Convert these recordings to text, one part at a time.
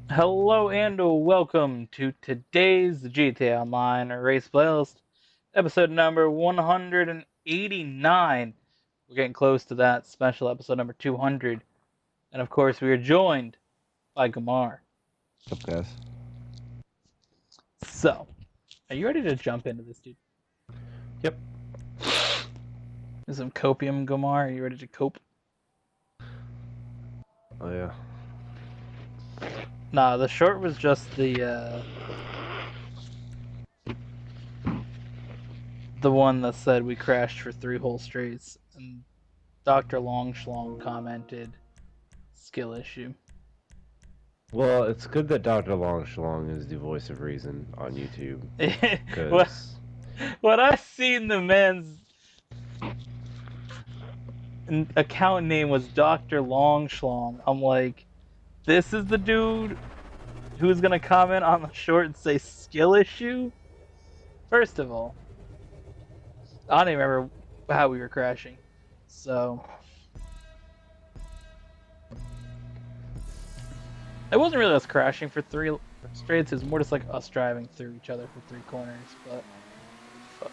Hello and welcome to today's GTA Online Race Playlist, episode number 189. We're getting close to that special episode number 200. And of course, we are joined by Gamar. Up, guys. So, are you ready to jump into this, dude? Yep. There's some copium, Gamar. Are you ready to cope? Oh yeah. Nah, the short was just the one that said we crashed for 3 whole straights, and Dr. Longschlong commented, skill issue. Well, it's good that Dr. Longschlong is the voice of reason on YouTube, What because when I seen the man's account name was Dr. Longschlong, I'm like, this is the dude who's gonna comment on the short and say skill issue? First of all, I don't even remember how we were crashing. So it wasn't really us crashing for 3 straights, it was more just like us driving through each other for 3 corners, but fuck.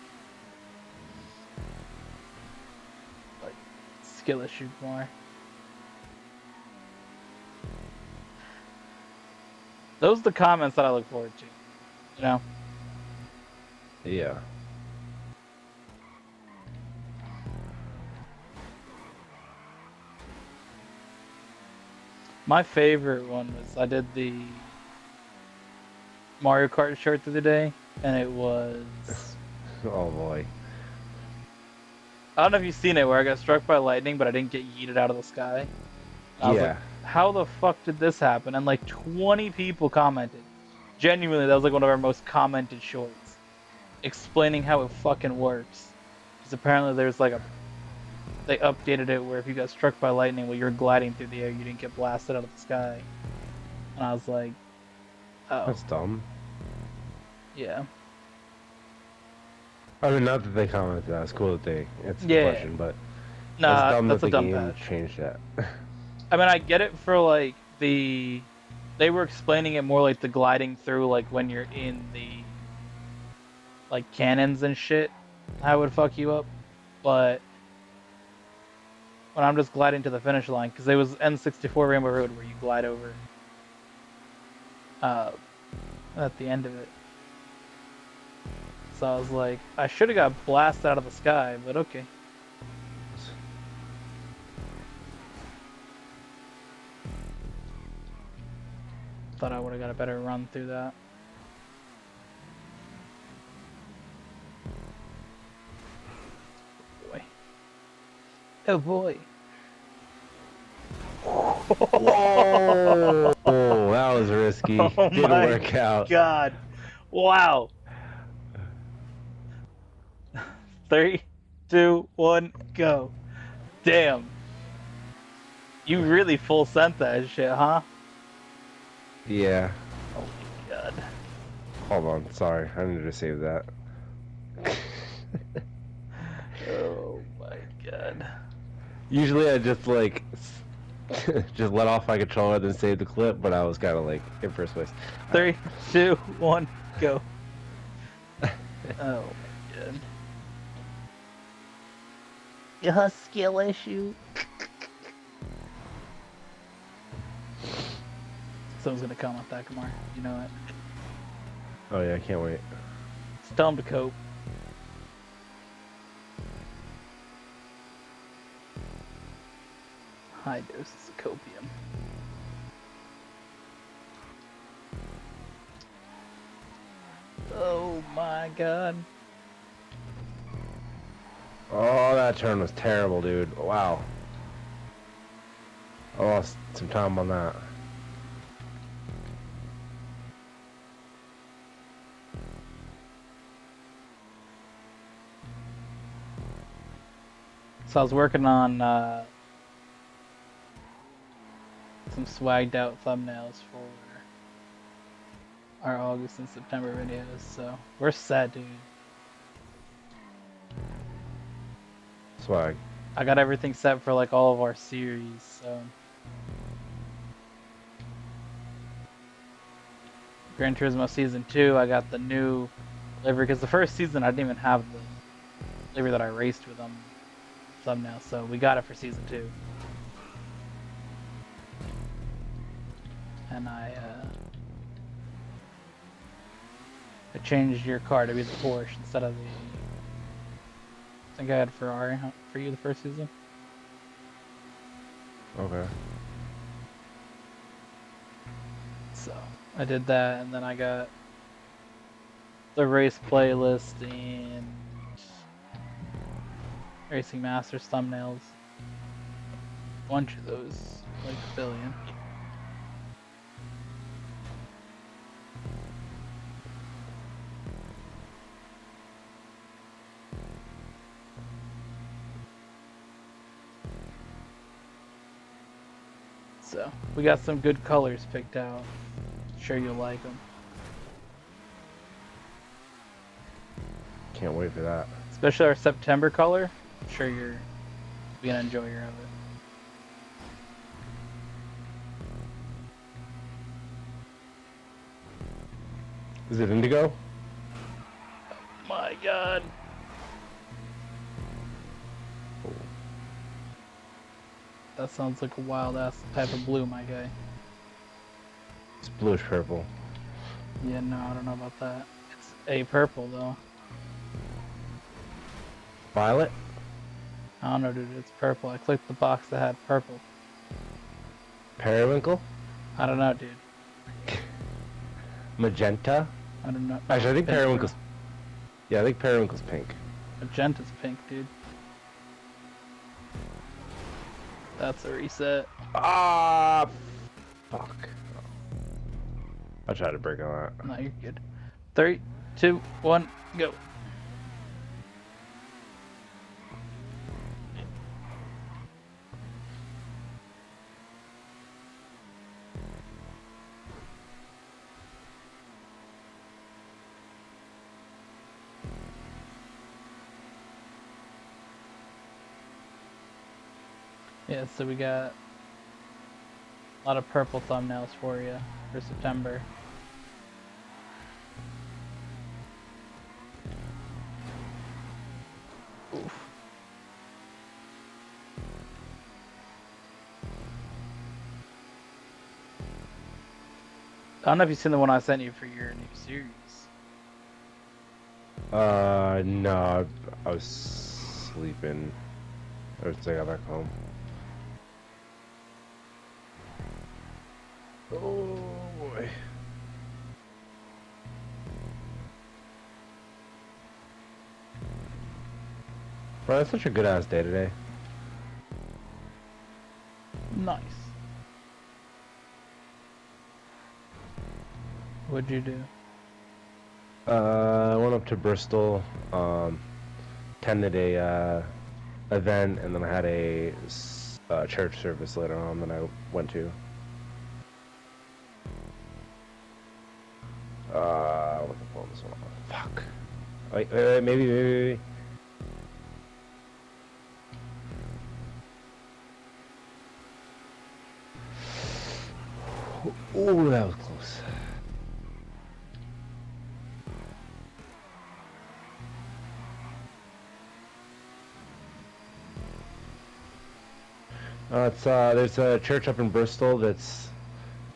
Like skill issue more. Those are the comments that I look forward to. You know? yeah. My favorite one was I did the Mario Kart short the other day, and it was Oh boy. I don't know if you've seen it where I got struck by lightning, but I didn't get yeeted out of the sky. And I was like, Yeah. how the fuck did this happen? And like 20 people commented. Genuinely, that was like one of our most commented shorts, explaining how it fucking works. Because apparently there's like they updated it where if you got struck by lightning while you're gliding through the air, you didn't get blasted out of the sky. And I was like, oh, That's dumb. yeah. I mean, not that they commented that. It's cool that they answered the Yeah. question, but that's Nah, dumb that's that a the dumb game patch. changed that. I mean, I get it for like they were explaining it more like the gliding through, like when you're in the like cannons and shit, how it would fuck you up. But when I'm just gliding to the finish line, because there was N64 Rainbow Road where you glide over uh, at the end of it. So I was like, I should have got blasted out of the sky, but okay. Thought I would have got a better run through that. Boy. Oh boy. Whoa! That was risky. Oh Didn't my work out. god. Wow. 3, 2, 1, go. Damn. You really full sent that shit, huh? Yeah. Oh my god. Hold on. Sorry. I needed to save that. Oh my god. Usually I just like just let off my controller then save the clip, but I was kind of like in first place. 3, 2, 1, go. Oh my god. A skill issue. Someone's gonna comment that, Kamar. You know it. Oh yeah, I can't wait. Just tell him to cope. High doses of copium. Oh my god. Oh, that turn was terrible, dude. Wow. I lost some time on that. So I was working on some swagged out thumbnails for our August and September videos, so we're set, dude. Swag. I got everything set for like all of our series, so Gran Turismo Season 2, I got the new livery, because the first season I didn't even have the livery that I raced with on thumbnail, so we got it for Season 2. And I changed your car to be the Porsche instead of the... I think I had Ferrari for you the first season. Okay. So I did that, and then I got the race playlist and Racing Masters thumbnails. A bunch of those, like a billion. So we got some good colors picked out. Sure you'll like them. Can't wait for that. Especially our September color. I'm sure you're being an enjoyer of it. Is it indigo? My God. That sounds like a wild ass type of blue, my guy. It's bluish purple. Yeah, no, I don't know about that. It's a purple though. Violet? I don't know, dude. It's purple. I clicked the box that had purple. Periwinkle? I don't know, dude. Magenta? I don't know. Actually, I think Pink, periwinkle's... Yeah, I think periwinkle's pink. Magenta's pink, dude. That's a reset. Ah, fuck. I'll try to break on that. No, you're good. 3, 2, 1, go. Yeah, so we got a lot of purple thumbnails for you for September. Oof. I don't know if you've seen the one I sent you for your new series. No, I was sleeping. I got back home. Oh boy. Bro, it's such a good ass day today. Nice. What'd you do? I went up to Bristol, attended a event, and then I had a church service later on that I went to. What the phone is on? Fuck. Wait, maybe. Ooh, that was close. There's a church up in Bristol that's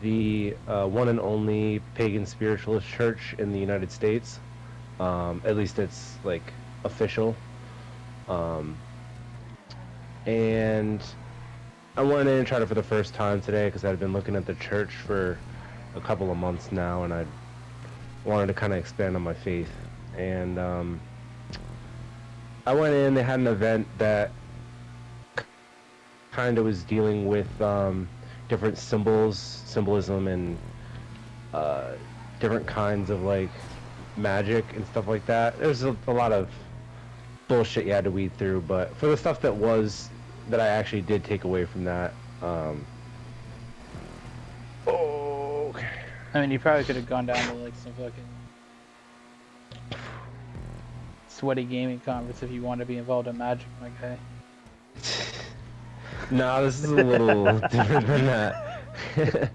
the one and only pagan spiritualist church in the United States. At least it's like official. And I went in and tried it for the first time today because I'd been looking at the church for a couple of months now, and I wanted to kind of expand on my faith. And I went in. They had an event that kind of was dealing with different symbolism, and different kinds of like magic and stuff like that. There's a lot of bullshit you had to weed through, but for the stuff that I actually did take away from that, okay. I mean, you probably could have gone down to like some fucking sweaty gaming conference if you wanted to be involved in magic, my guy. No, this is a little different than that.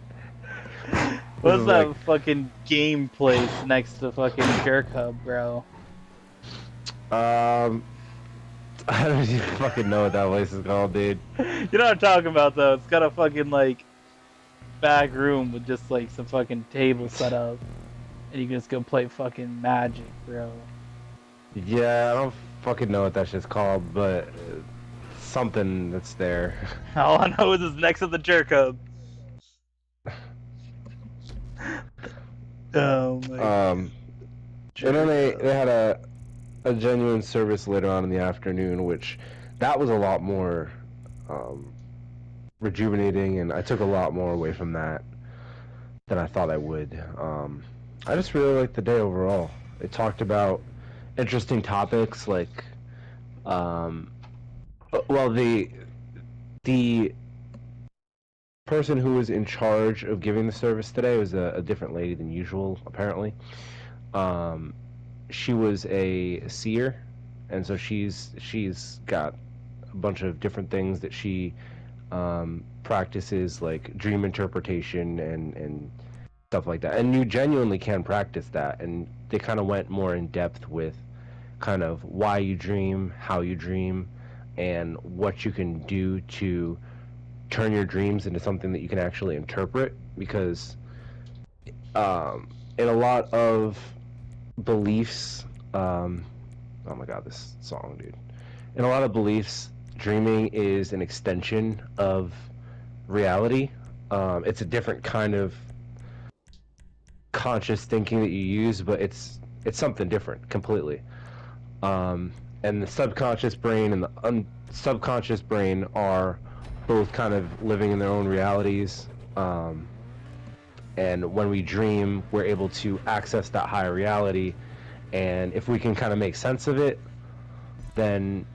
This What's is like, that fucking game place next to fucking Jerk Hub, bro? I don't even fucking know what that place is called, dude. You know what I'm talking about, though. It's got a fucking like back room with just like some fucking table set up, and you can just go play fucking Magic, bro. Yeah, I don't fucking know what that shit's called, but something that's there. All I know is it's next to the Jerk Hub. Oh my Um, and then Jerk they Hub. had a genuine service later on in the afternoon, which that was a lot more um, rejuvenating, and I took a lot more away from that than I thought I would. I just really liked the day overall. It talked about interesting topics like, um, well, the person who was in charge of giving the service today was a different lady than usual, apparently. Um, she was a seer, and so she's got a bunch of different things that she practices, like dream interpretation and stuff like that. And you genuinely can practice that. And they kind of went more in depth with kind of why you dream, how you dream, and what you can do to turn your dreams into something that you can actually interpret. Because in a lot of beliefs, oh my god, this song, dude. In a lot of beliefs, dreaming is an extension of reality. It's a different kind of conscious thinking that you use, but it's something different completely. And the subconscious brain and the subconscious brain are both kind of living in their own realities. And when we dream, we're able to access that higher reality. And if we can kind of make sense of it, then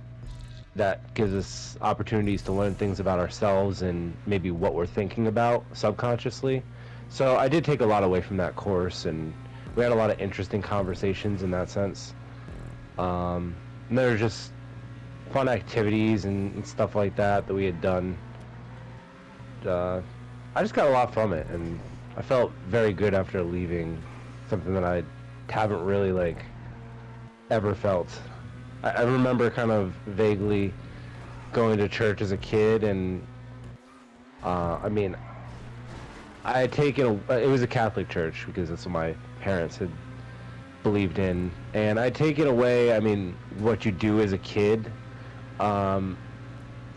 that gives us opportunities to learn things about ourselves and maybe what we're thinking about subconsciously. So I did take a lot away from that course, and we had a lot of interesting conversations in that sense. And there were just fun activities and stuff like that that we had done. I just got a lot from it, and I felt very good after leaving. Something that I haven't really like ever felt. I remember kind of vaguely going to church as a kid, and I mean, I had taken it was a Catholic church because that's what my parents had believed in, and I'd taken away, I mean, what you do as a kid, That I want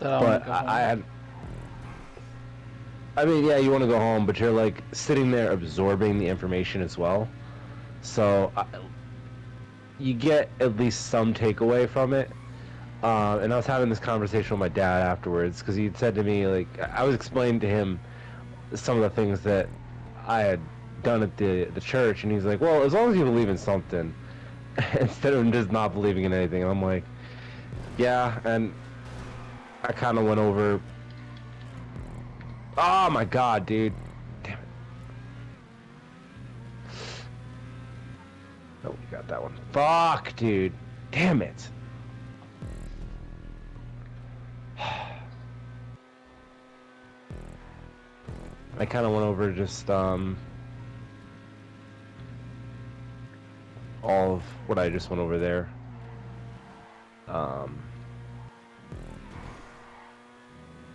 to but go I home. had. I mean, yeah, you want to go home, but you're like sitting there absorbing the information as well. So you get at least some takeaway from it. And I was having this conversation with my dad afterwards because he said to me, like, I was explaining to him some of the things that I had done at the church, and he's like, well, as long as you believe in something, instead of just not believing in anything. And I'm like, yeah, and I kind of went over. Oh my god, dude. Damn it. Oh, you got that one. Fuck, dude. Damn it. I kind of went over just all of what I just went over there. I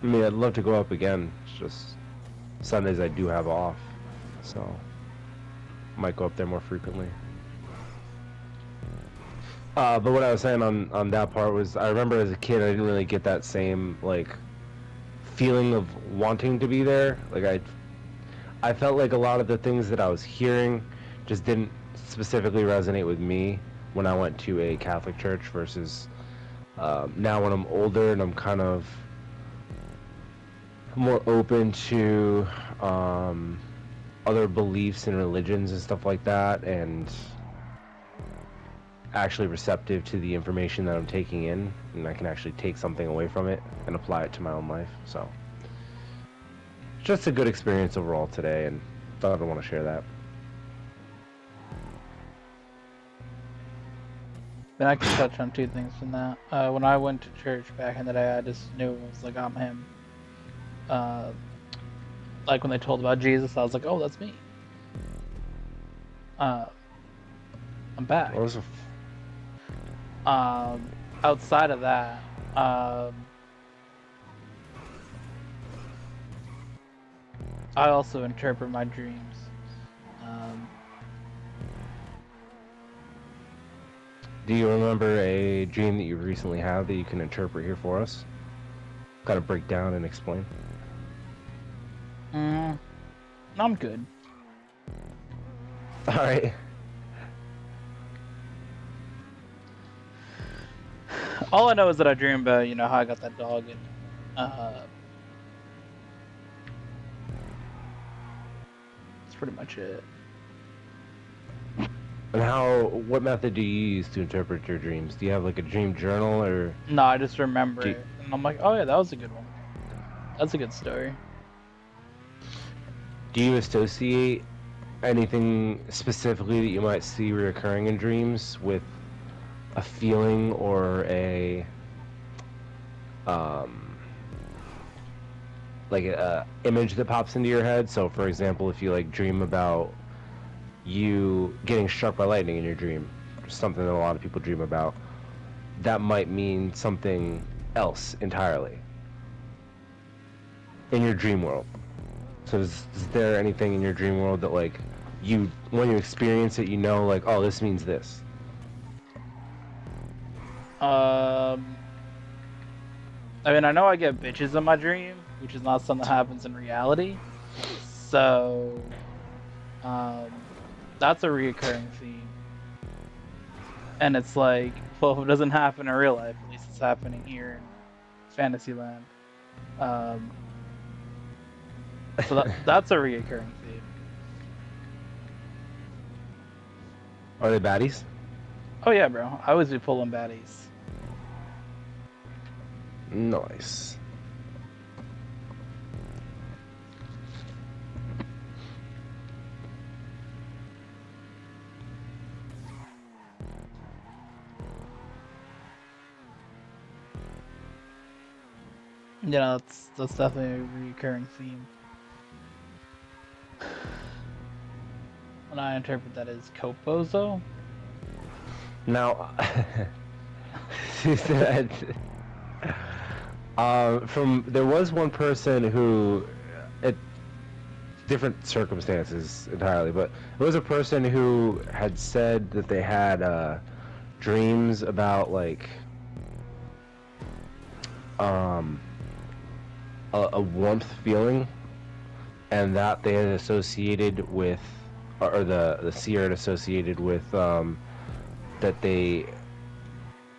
mean, I'd love to go up again. It's just Sundays I do have off, so might go up there more frequently. But what I was saying on that part was, I remember as a kid, I didn't really get that same like feeling of wanting to be there. Like I felt like a lot of the things that I was hearing just didn't specifically resonate with me when I went to a Catholic church versus now when I'm older and I'm kind of more open to other beliefs and religions and stuff like that, and actually receptive to the information that I'm taking in, and I can actually take something away from it and apply it to my own life. So just a good experience overall today, and thought I'd want to share that. And I can touch on two things from that. When I went to church back in the day, I just knew it was like, I'm him. Like when they told about Jesus, I was like, oh, that's me. Uh, I'm back. What was Outside of that, I also interpret my dreams. Um, Do you remember a dream that you recently had that you can interpret here for us? Gotta break down and explain. I'm good. All right. All I know is that I dream about, how I got that dog, and that's pretty much it. And what method do you use to interpret your dreams? Do you have like a dream journal or? No, I just remember it, and I'm like, oh yeah, that was a good one. That's a good story. Do you associate anything specifically that you might see reoccurring in dreams with a feeling or like a image that pops into your head? So for example, if you like dream about you getting struck by lightning in your dream, something that a lot of people dream about, that might mean something else entirely in your dream world. So is there anything in your dream world that like when you experience it, like, oh, this means this? I mean, I know I get bitches in my dream, which is not something that happens in reality. So, that's a reoccurring theme. And it's like, well, if it doesn't happen in real life, at least it's happening here in Fantasyland. So that's a reoccurring theme. Are they baddies? Oh yeah, bro. I always be pulling baddies. Nice. That's definitely a recurring theme. And I interpret that as Copozo. Now, there was one person who, at different circumstances entirely, but it was a person who had said that they had dreams about like a warmth feeling, and that they had associated with, or the seer had associated with that they.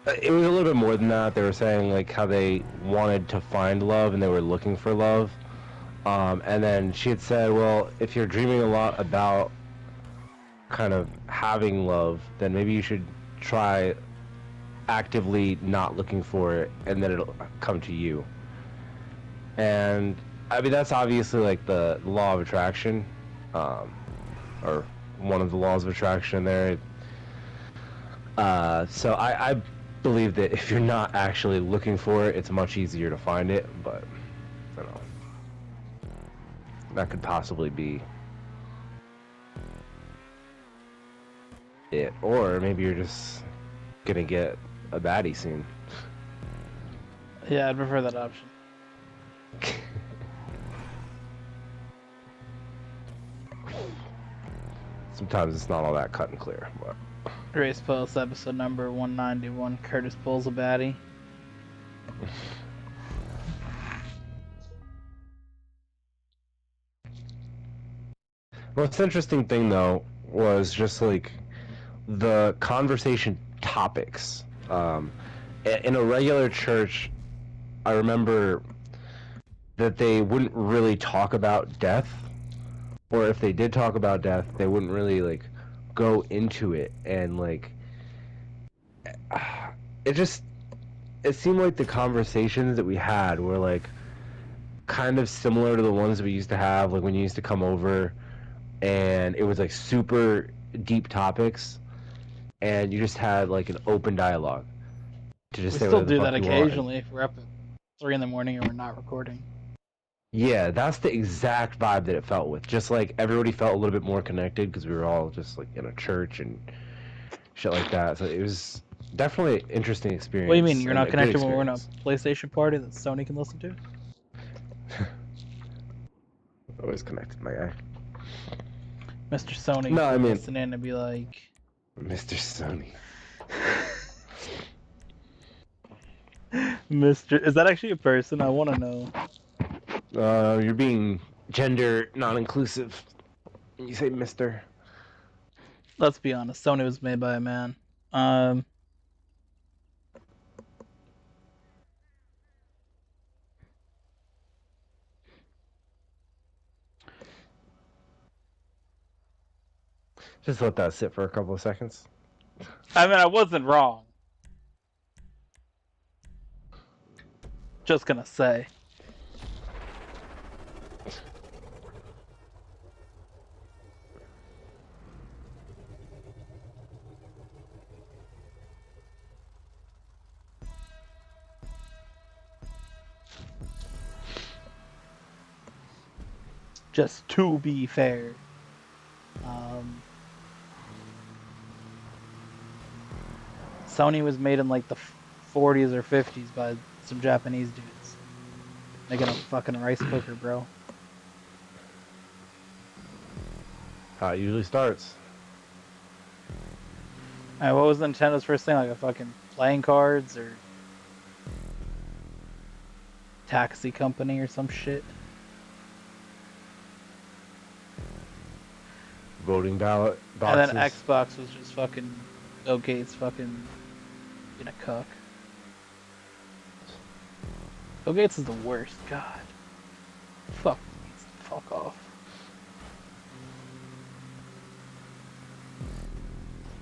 It was a little bit more than that. They were saying like how they wanted to find love and they were looking for love. And then she had said, well, if you're dreaming a lot about kind of having love, then maybe you should try actively not looking for it, and then it'll come to you. And I mean, that's obviously like the law of attraction, or one of the laws of attraction there. So I believe that if you're not actually looking for it, it's much easier to find it, but I don't know. That could possibly be it. Or maybe you're just gonna get a baddie soon. Yeah, I'd prefer that option. Sometimes it's not all that cut and clear, but... Race Post episode number 191. Curtis pulls a baddie. Most interesting thing though was just like the conversation topics. In a regular church, I remember that they wouldn't really talk about death, or if they did talk about death, they wouldn't really like go into it, and like it seemed like the conversations that we had were like kind of similar to the ones that we used to have, like when you used to come over and it was like super deep topics and you just had like an open dialogue to just We say still whatever the do fuck that you want. occasionally if we're up at 3 in the morning and we're not recording. Yeah, that's the exact vibe that it felt with. Just like everybody felt a little bit more connected because we were all just like in a church and shit like that. So it was definitely an interesting What do you mean experience you're and not a good connected when we're in a experience. PlayStation party that Sony can listen to? Always connected, my guy. Mr. Sony No, I can mean, listen in and be like, Mr. Sony. Mr. Is that actually a person? I want to know. You're being gender non-inclusive. You say Mr. Let's be honest. Sony was made by a man. Um, Just let that sit for a couple of seconds. I mean, I wasn't wrong. Just gonna say. Just to be fair. Um, Sony was made in like the 40s or 50s by some Japanese dudes making a fucking rice cooker, bro. How it usually starts. What was Nintendo's first thing? Like a fucking playing cards or taxi company or some shit? Voting ballot And then boxes. Xbox was just fucking Bill Gates fucking being a cuck. Bill Gates is the worst. God. Fuck Bill Gates. Fuck off.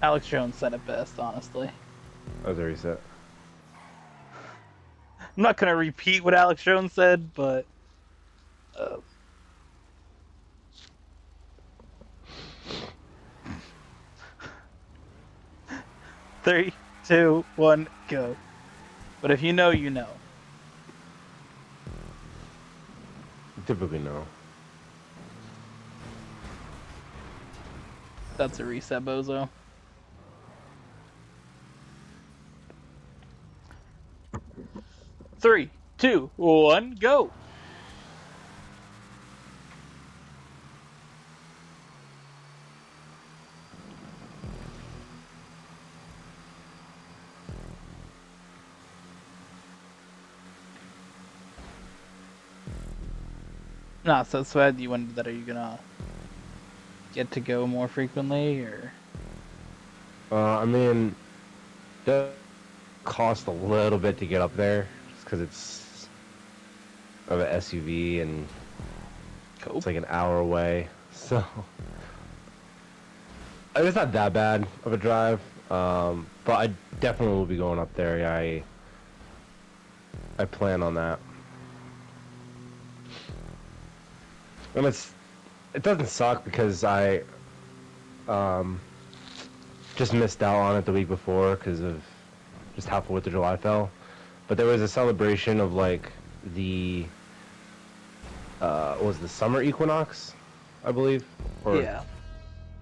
Alex Jones said it best, honestly. Oh, there you said. I'm not gonna repeat what Alex Jones said, but uh, 3, 2, 1, go. But if you know, you know. Typically no. That's a reset, bozo. Three, two, one, go. Nah, so how do you want to do that? Are you gonna get to go more frequently, or I mean, that cost a little bit to get up there, just because it's of an SUV and it's cope? like an hour away. So it's not that bad of a drive. But I definitely will be going up there. Yeah, I plan on that. And it doesn't suck because I um just missed out on it the week before because of just how 4th of July fell. But there was a celebration of like the what was the summer equinox, I believe, or Yeah,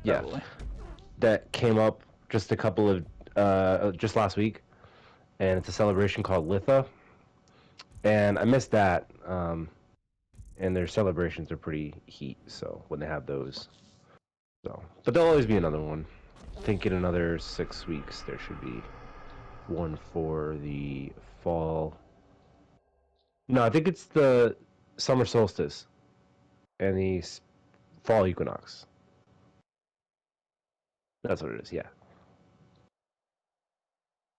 yeah, probably. that came up just a couple of just last week, and it's a celebration called Litha, and I missed that. And their celebrations are pretty heat, so when they have those, so but there'll always be another one. I think in another 6 weeks there should be one for the fall. No, I think it's the summer solstice and the fall equinox. That's what it is. Yeah.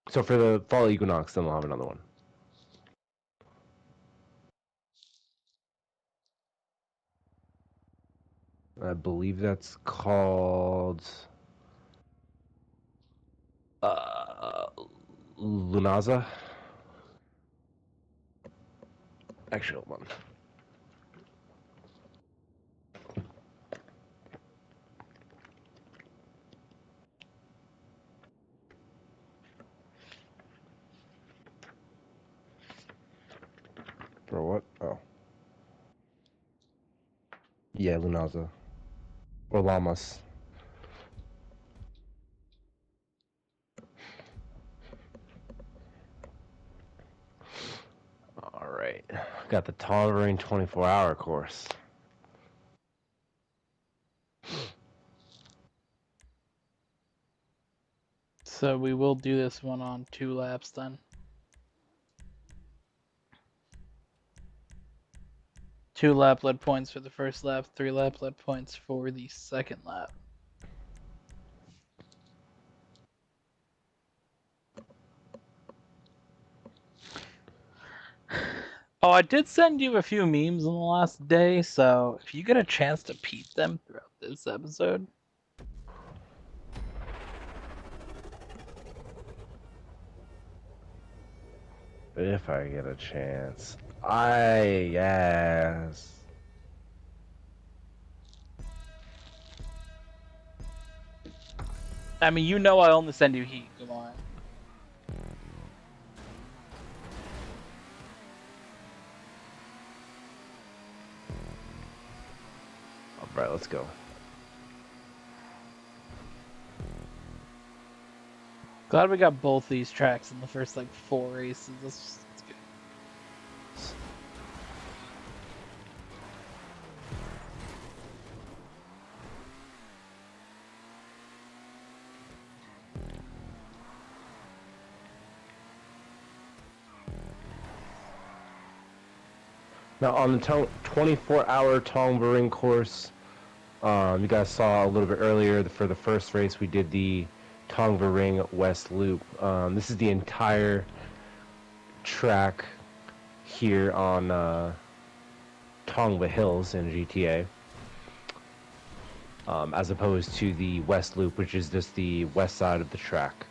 So for the fall equinox, then we'll have another one. I believe that's called uh, Lunaza. Actually, hold on. For what? Oh. Yeah, Lunaza. Or Llamas. Alright. Got the Tolerating 24-hour course. So we will do this one on 2 laps then. 2 lap lead points for the first lap, 3 lap lead points for the second lap. Oh, I did send you a few memes in the last day, so if you get a chance to peep them throughout this episode. If I get a chance. I guess. I mean, you know I only send you heat, come on. Alright, let's go. Glad we got both these tracks in the first, like, 4 races. That's good. Now, on the 24-hour Tongva Ring course, you guys saw a little bit earlier for the first race, we did the Tongva Ring West Loop. This is the entire track here on Tongva Hills in GTA, as opposed to the West Loop, which is just the west side of the track.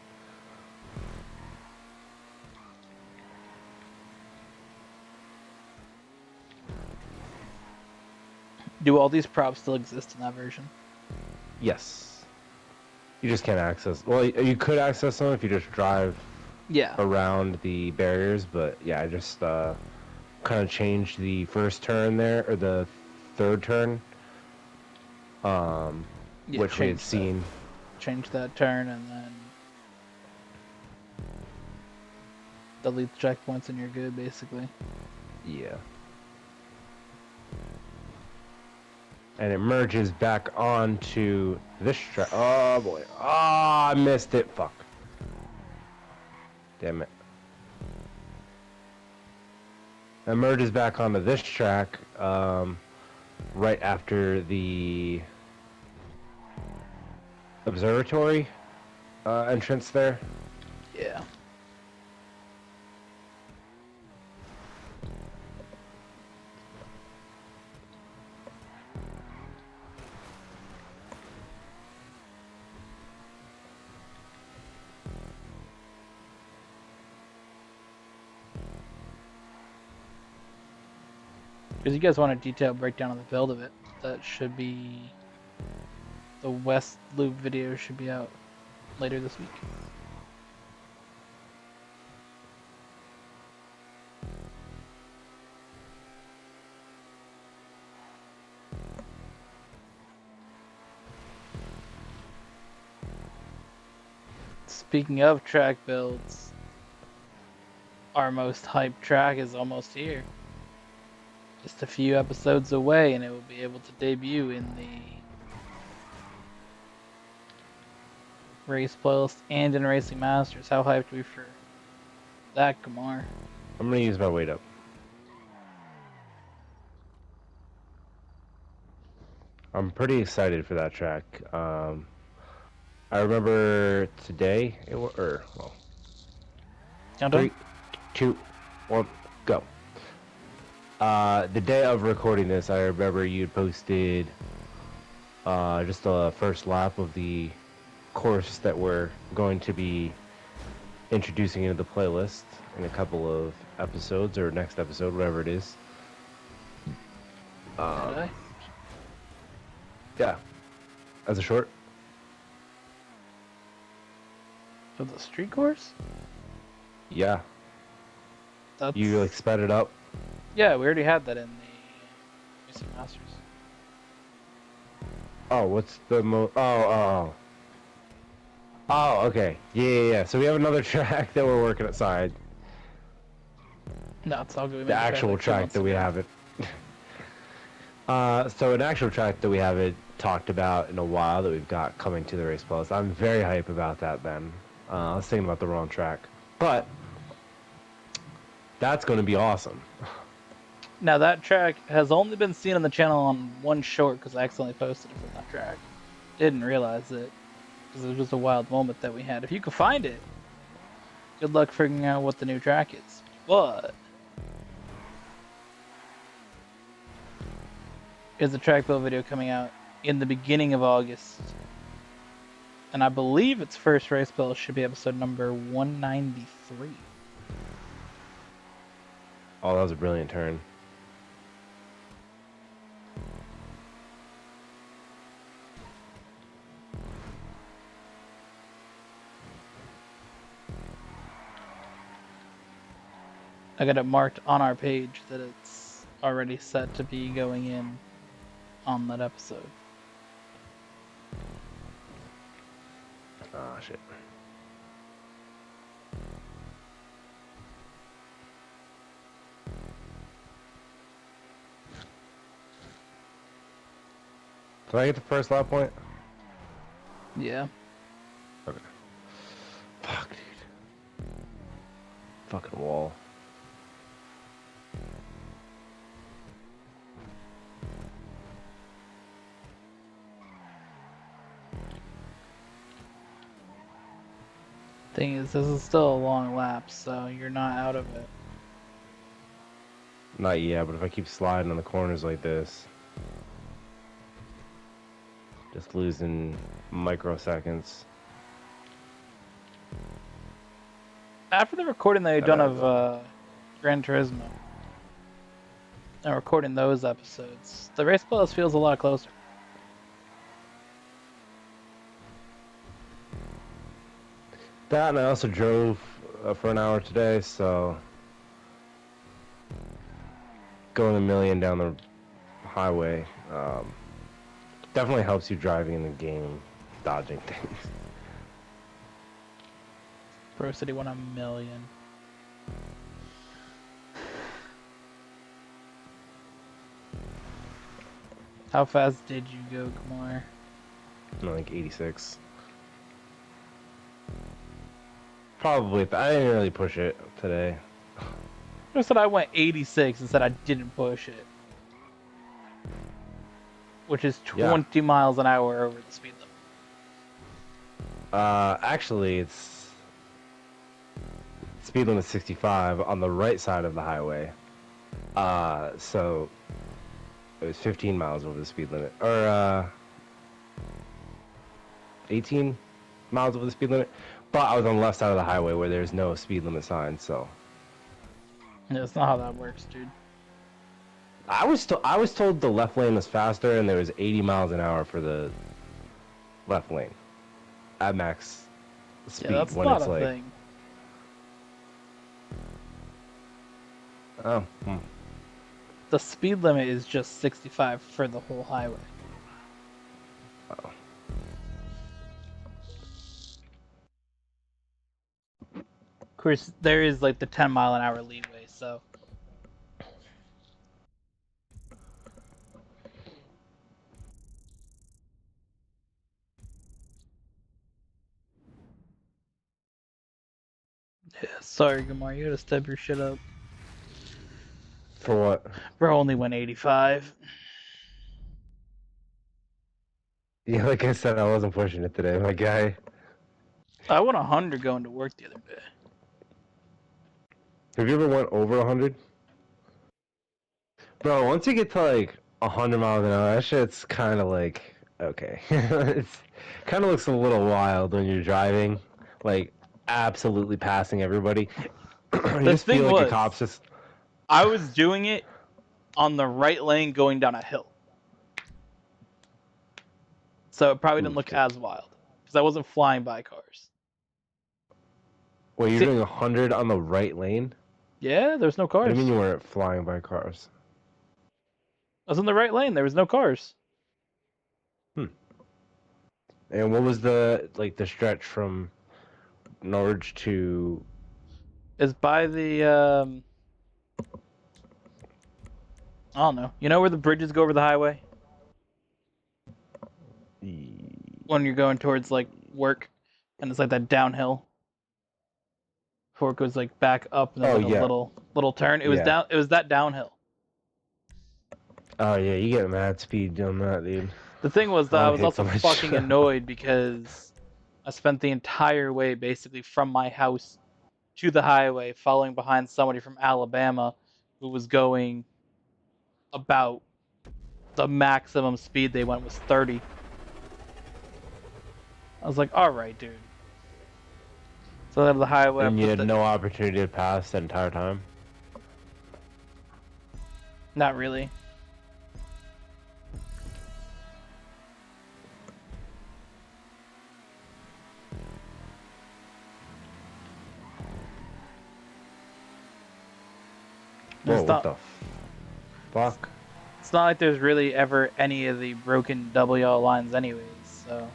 Do all these props still exist in that version? Yes. You just can't access. Well, you could access them if you just drive Yeah. around the barriers, but yeah, I just kind of changed the first turn there, or the third turn, Yeah, which we had seen. Change that turn and then delete the checkpoints and you're good, basically. Yeah. And it merges back onto this track. Oh boy. Oh, I missed it. Fuck. Damn it. It merges back onto this track right after the observatory entrance there. Yeah. Because you guys want a detailed breakdown of the build of it, that should be... The West Loop video should be out later this week. Speaking of track builds, our most hyped track is almost here. Just a few episodes away and it will be able to debut in the race playlist and in Racing Masters. How hyped are we for that, Kamar? I'm gonna use my weight up. I'm pretty excited for that track. I remember today, well, Countdown? 3, 2, 1, go. The day of recording this, I remember you posted just the first lap of the course that we're going to be introducing into the playlist in a couple of episodes, or next episode, whatever it is. Did I? Yeah, as a short. For the street course? Yeah, That's... you like sped it up. Yeah, we already had that in the Racing Masters. Oh, what's the Oh, okay. Yeah. So we have another track that we're working at. Sorry, No, it's all good. We the made the track actual like 2 track months that we ago. haven't. So an actual track that we haven't talked about in a while that we've got coming to the Race Plus. I'm very hype about that, Ben. I was thinking about the wrong track, but that's going to be awesome. Now that track has only been seen on the channel on one short because I accidentally posted it from that track. Didn't realize it because it was just a wild moment that we had. If you could find it, good luck figuring out what the new track is. But there's a track build video coming out in the beginning of August. And I believe its first race build should be episode number 193. Oh, that was a brilliant turn. I got it marked on our page that it's already set to be going in on that episode. Ah, shit. Did I get the first lap point? Yeah. Okay. Fuck, dude. Fucking wall. Thing is, this is still a long lap, so you're not out of it. Not yet, but if I keep sliding on the corners like this, just losing microseconds. After the recording that you've done of Gran Turismo, and recording those episodes, the Race Plus feels a lot closer. That, and I also drove for an hour today, so going a million down the highway definitely helps you driving in the game, dodging things. Pro City won 1,000,000. How fast did you go, Kumar? Like 86. Probably, but I didn't really push it today. I said I went 86 and said I didn't push it. Which is 20 miles an hour over the speed limit. Actually, it's speed limit 65 on the right side of the highway. So it was 15 miles over the speed limit, or 18 miles over the speed limit. But I was on the left side of the highway where there's no speed limit sign, so. Yeah, that's not how that works, dude. I was told the left lane was faster, and there was 80 miles an hour for the left lane at max speed. Yeah, that's when not it's a like, thing. oh, The speed limit is just 65 for the whole highway. oh. Of course, there is like the 10-mile-an-hour leeway, so. Yeah, sorry, Gamar, you gotta step your shit up. For what? Bro only went 85. Yeah, like I said, I wasn't pushing it today, my guy. I went 100 going to work the other day. Have you ever went over 100? Bro, once you get to like 100 miles an hour, that shit's kind of like, okay. It's kind of looks a little wild when you're driving, like absolutely passing everybody. You The just thing feel like a was, cop's just. I was doing it on the right lane going down a hill. So it probably didn't look Shit. as wild. Because I wasn't flying by cars. Wait, you're See, doing 100 on the right lane? yeah, there's no What do you mean cars. you weren't flying by cars? I was in the right lane, there was no cars. Hmm. And what was the stretch from Norwich to? It's by the I don't know. You know where the bridges go over the highway when you're going towards like work, and it's like that downhill before it goes like back up, and there's Oh like a yeah, little turn. It was yeah. down. It was that downhill. Oh yeah, you get mad speed doing that, dude. The thing was I that I want to was hit so also much. fucking annoyed because I spent the entire way basically from my house to the highway following behind somebody from Alabama who was going about the maximum speed they went was 30. I was like, all right, dude. So then the highway, I And you put had the no opportunity to pass that entire time. not really. Whoa, It's what not. the fuck? It's not like there's really ever any of the broken WL lines, anyways. So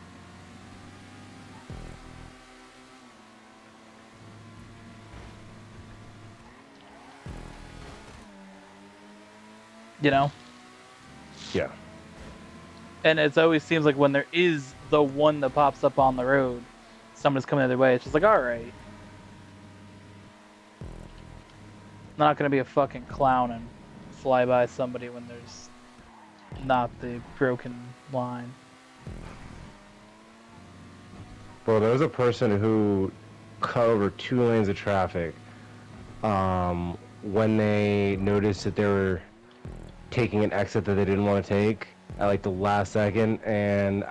you know, Yeah. and it always seems like when there is the one that pops up on the road, someone's coming the other way. It's just like, all right, not gonna be a fucking clown and fly by somebody when there's not the broken line. Bro, there was a person who cut over 2 lanes of traffic when they noticed that they were taking an exit that they didn't want to take at like the last second, and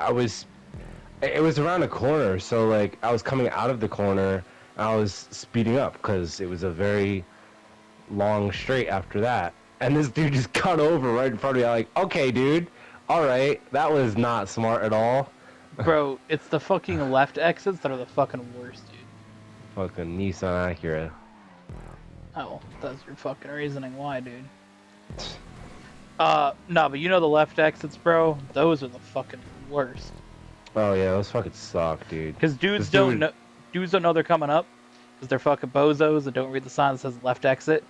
it was around a corner, so like I was coming out of the corner, I was speeding up because it was a very long straight after that, and this dude just cut over right in front of me. I'm like, okay, dude, all right, that was not smart at all. Bro, it's the fucking left exits that are the fucking worst, dude. Fucking Nissan Acura. Oh, that's your fucking reasoning why, dude. No, but you know the left exits, bro? Those are the fucking worst. Oh yeah, those fucking suck, dude. Because This dude, dudes don't know they're coming up, because they're fucking bozos that don't read the sign that says left exit,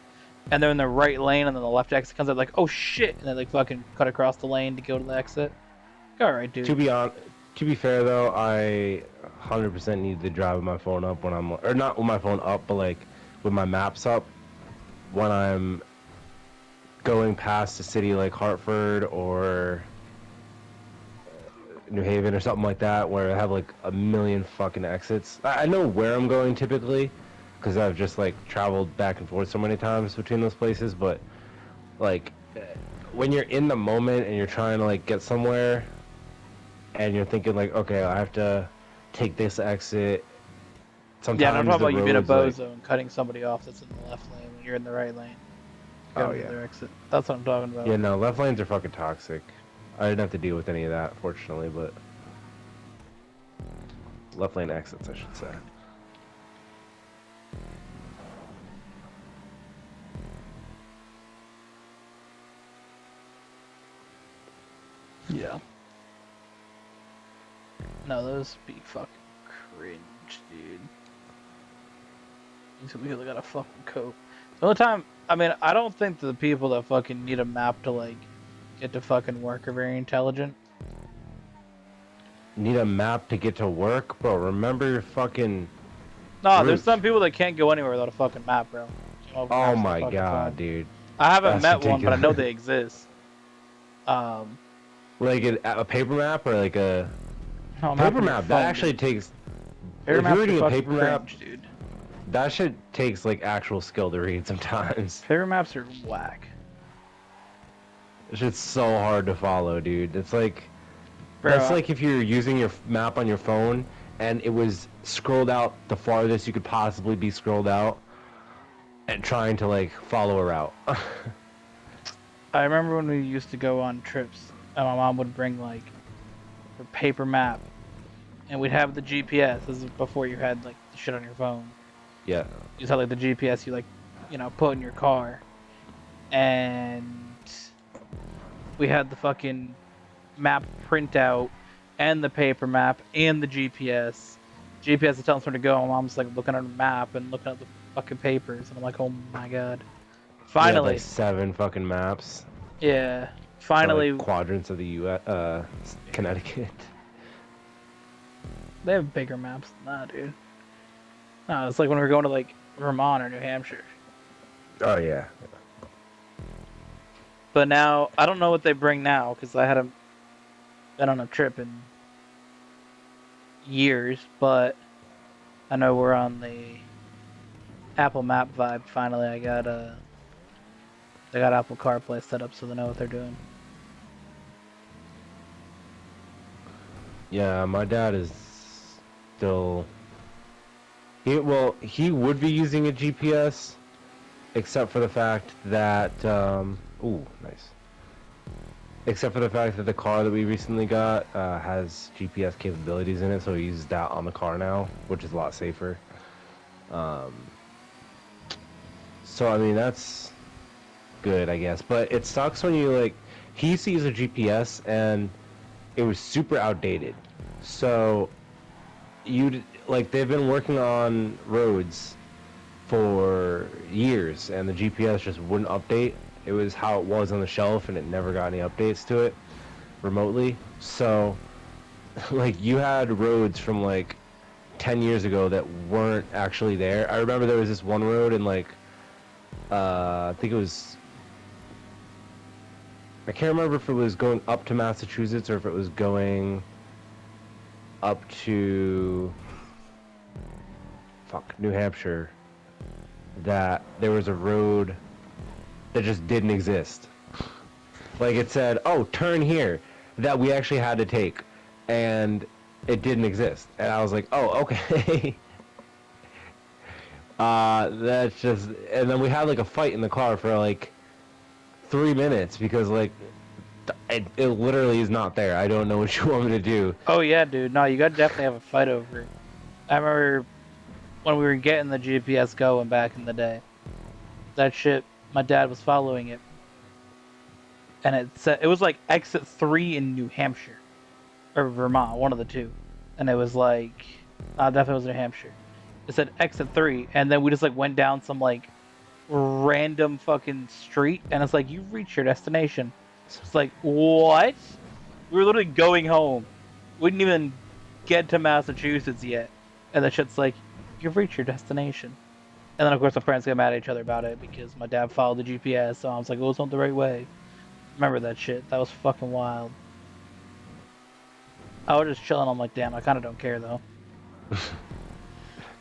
and they're in the right lane, and then the left exit comes up like, oh shit, and then they fucking cut across the lane to go to the exit. All right, dude. to be fair though, I 100% need to drive with my phone up when I'm, or not with my phone up, but like with my maps up when I'm going past a city like Hartford or New Haven or something like that, where I have like a million fucking exits. I know where I'm going typically, because I've just like traveled back and forth so many times between those places. But like when you're in the moment and you're trying to like get somewhere, and you're thinking like, okay, I have to take this exit. Yeah, no, I'm Sometimes talking the about you being a roads like, bozo and cutting somebody off that's in the left lane when you're in the right lane. Go oh to yeah, their exit. That's what I'm talking about. yeah, no, left lanes are fucking toxic. I didn't have to deal with any of that, fortunately, but left lane exits, I should say. Yeah. No, those be fucking cringe, dude. We really gotta fucking cope. The only time, I mean, I don't think the people that fucking need a map to like get to fucking work are very intelligent. Need a map to get to work, bro. Remember your fucking No, there's route. some people that can't go anywhere without a fucking map, bro. You know, Oh maps on the my fucking god, phone. dude. I haven't That's met one, but I know ridiculous. they exist. Um, Like a paper map or like a no, map paper on your map, that phone, actually dude. takes, Paper if you're maps are reading a fucking paper map, cringe, dude. that shit takes like actual skill to read sometimes. Paper maps are whack. It's just so hard to follow, dude. It's like, that's Bro, like if you're using your map on your phone and it was scrolled out the farthest you could possibly be scrolled out and trying to like follow a route. I remember when we used to go on trips, and my mom would bring like her paper map, and we'd have the GPS. This is before you had like the shit on your phone. Yeah. You just had like the GPS you like, you know, put in your car, and we had the fucking map printout, and the paper map and the GPS. GPS is telling us where to go. My mom's like looking at the map and looking at the fucking papers, and I'm like, oh my god. You had like Finally, 7 fucking maps yeah. for like Finally, quadrants of the U.S. Connecticut. they have bigger maps than that, dude. No, it's like when we were going to like Vermont or New Hampshire. Oh yeah. But now I don't know what they bring now because I hadn't been on a trip in years. But I know we're on the Apple Map vibe. Finally, they got Apple CarPlay set up so they know what they're doing. Yeah, my dad is still. He would be using a GPS, except for the fact that ooh, nice. Except for the fact that the car that we recently got has GPS capabilities in it, so he uses that on the car now, which is a lot safer. So I mean that's good, I guess. But it sucks when you like. He used to use a GPS and it was super outdated. So you like they've been working on roads for years, and the GPS just wouldn't update. It was how it was on the shelf, and it never got any updates to it remotely. So, like, you had roads from like 10 years ago that weren't actually there. I remember there was this one road in like, I think it was. I can't remember if it was going up to Massachusetts or if it was going up to New Hampshire. That there was a road that just didn't exist. Like it said, "Oh, turn here," that we actually had to take, and it didn't exist. And I was like, "Oh, okay." That's just, and then we had like a fight in the car for like 3 minutes because like it literally is not there. I don't know what you want me to do. Oh yeah, dude. No, you got to definitely have a fight over it. I remember when we were getting the GPS going back in the day. That shit, my dad was following it, and it said it was like exit 3 in New Hampshire or Vermont, one of the two, and it was like, definitely was New Hampshire. It said exit 3, and then we just like went down some like random fucking street, and it's like you've reached your destination. It's like what? We were literally going home. We didn't even get to Massachusetts yet, and the shit's like you've reached your destination. And then, of course, my parents got mad at each other about it because my dad followed the GPS, so I was like, oh, it's not the right way. Remember that shit. That was fucking wild. I was just chilling. I'm like, damn, I kind of don't care, though.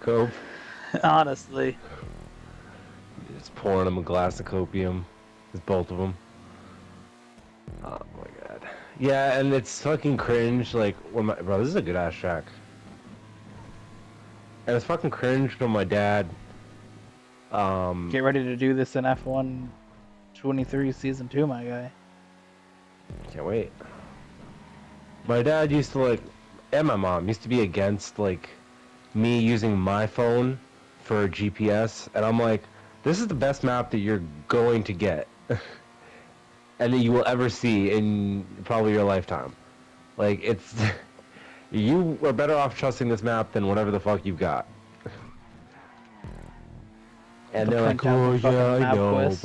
Cope. Honestly. Just pouring him a glass of copium. It's both of them. Oh my god. Yeah, and it's fucking cringe. Like, when bro, this is a good ass track. And it's fucking cringe when my dad. Get ready to do this in F1 23 Season 2, my guy. Can't wait. My dad used to like, and my mom used to be against like me using my phone for GPS, and I'm like, this is the best map that you're going to get, and that you will ever see in probably your lifetime. Like it's, you are better off trusting this map than whatever the fuck you've got. And they're like, oh yeah, I know.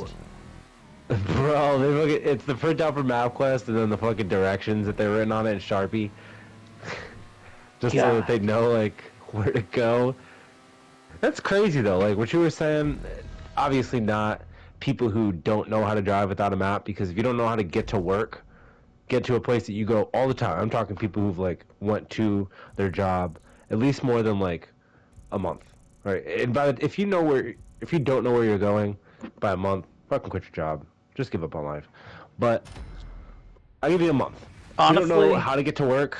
Bro, they look at, it's the printout for MapQuest and then the fucking directions that they're written on it in Sharpie. Just so that they know, like, where to go. That's crazy, though. Like, what you were saying, obviously not people who don't know how to drive without a map, because if you don't know how to get to work, get to a place that you go all the time. I'm talking people who've, like, went to their job at least more than, like, a month. Right? And if you don't know where you're going by a month, fucking quit your job. Just give up on life. But I'll give you a month. Honestly, if you don't know how to get to work,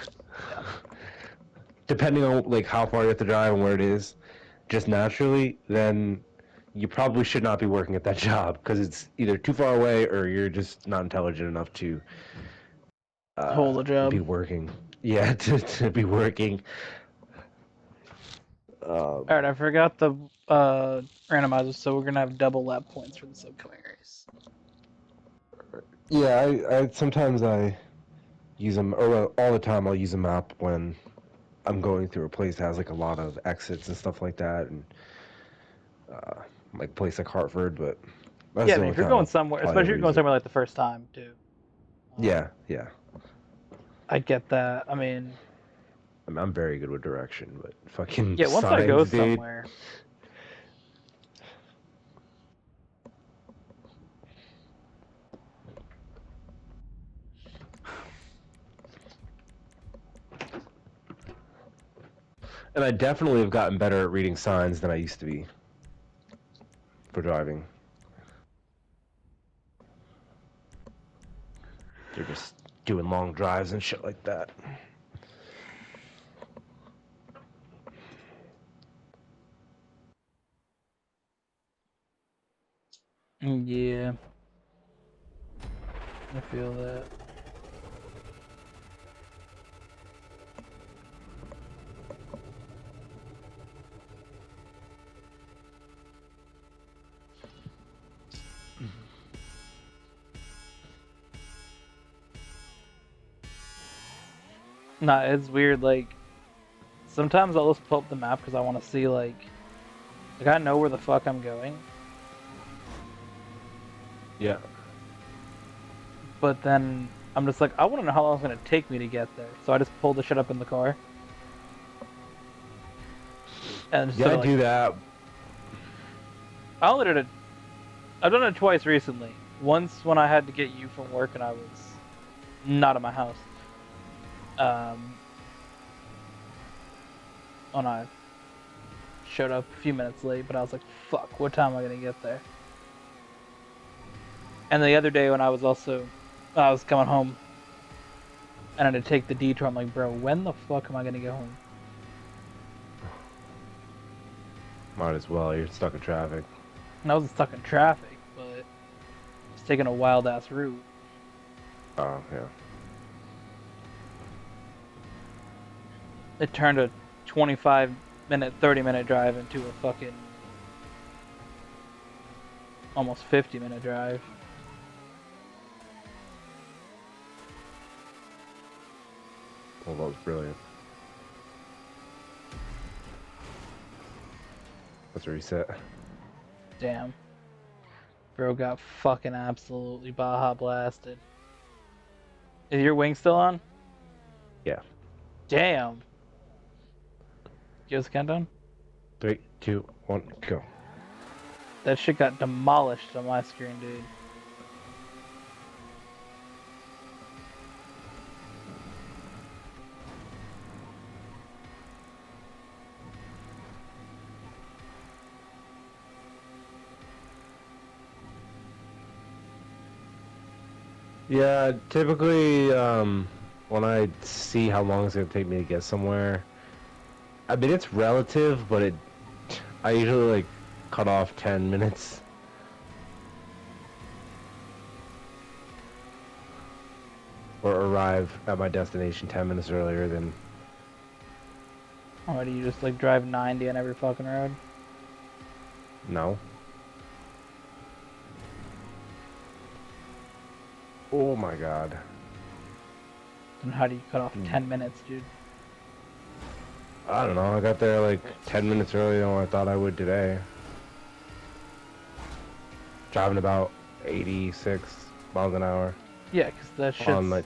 depending on like how far you have to drive and where it is, just naturally, then you probably should not be working at that job because it's either too far away or you're just not intelligent enough to hold a job. be working. Yeah, to be working. All right, I forgot the randomizer, so we're gonna have double lap points for this upcoming race. Yeah, I sometimes I use them, or all the time I'll use a map when I'm going through a place that has like a lot of exits and stuff like that, and like a place like Hartford, but that's Yeah, I the mean, only if you're time going I'll somewhere, probably especially if ever you're going use it. somewhere like the first time too. Yeah, yeah. I get that. I mean, I'm very good with direction, but fucking yeah, once I go signs, dude. somewhere, And I definitely have gotten better at reading signs than I used to be for driving. They're just doing long drives and shit like that. yeah, I feel that. Nah, it's weird. Like sometimes I'll just pull up the map because I want to see like I know where the fuck I'm going, Yeah. but then I'm just like I want to know how long it's gonna take me to get there. So I just pull the shit up in the car and just Yeah, sort I of like do that. I only did it. I've done it twice recently. Once when I had to get you from work and I was not at my house. When I showed up a few minutes late, but I was like, fuck, what time am I gonna get there? And the other day when I was coming home and I had to take the detour, I'm like, bro, when the fuck am I gonna get home? Might as well. You're stuck in traffic. And I wasn't stuck in traffic, but it's taking a wild ass route. Oh, yeah. It turned a 25-minute, 30-minute drive into a fucking almost 50-minute drive. Well, that was brilliant. Let's reset. Damn. Bro got fucking absolutely Baja blasted. Is your wing still on? Yeah. Damn. Give us a countdown? 3, 2, 1, go. That shit got demolished on my screen, dude. Yeah, typically, when I see how long it's gonna take me to get somewhere, I mean it's relative, but I usually like cut off 10 minutes. Or arrive at my destination 10 minutes earlier than. Why do you just like drive 90 on every fucking road? No. Oh my god. Then how do you cut off 10 minutes, dude? I don't know, I got there like 10 minutes earlier than what I thought I would today. Driving about 86 miles an hour. Yeah, because that shit's On like.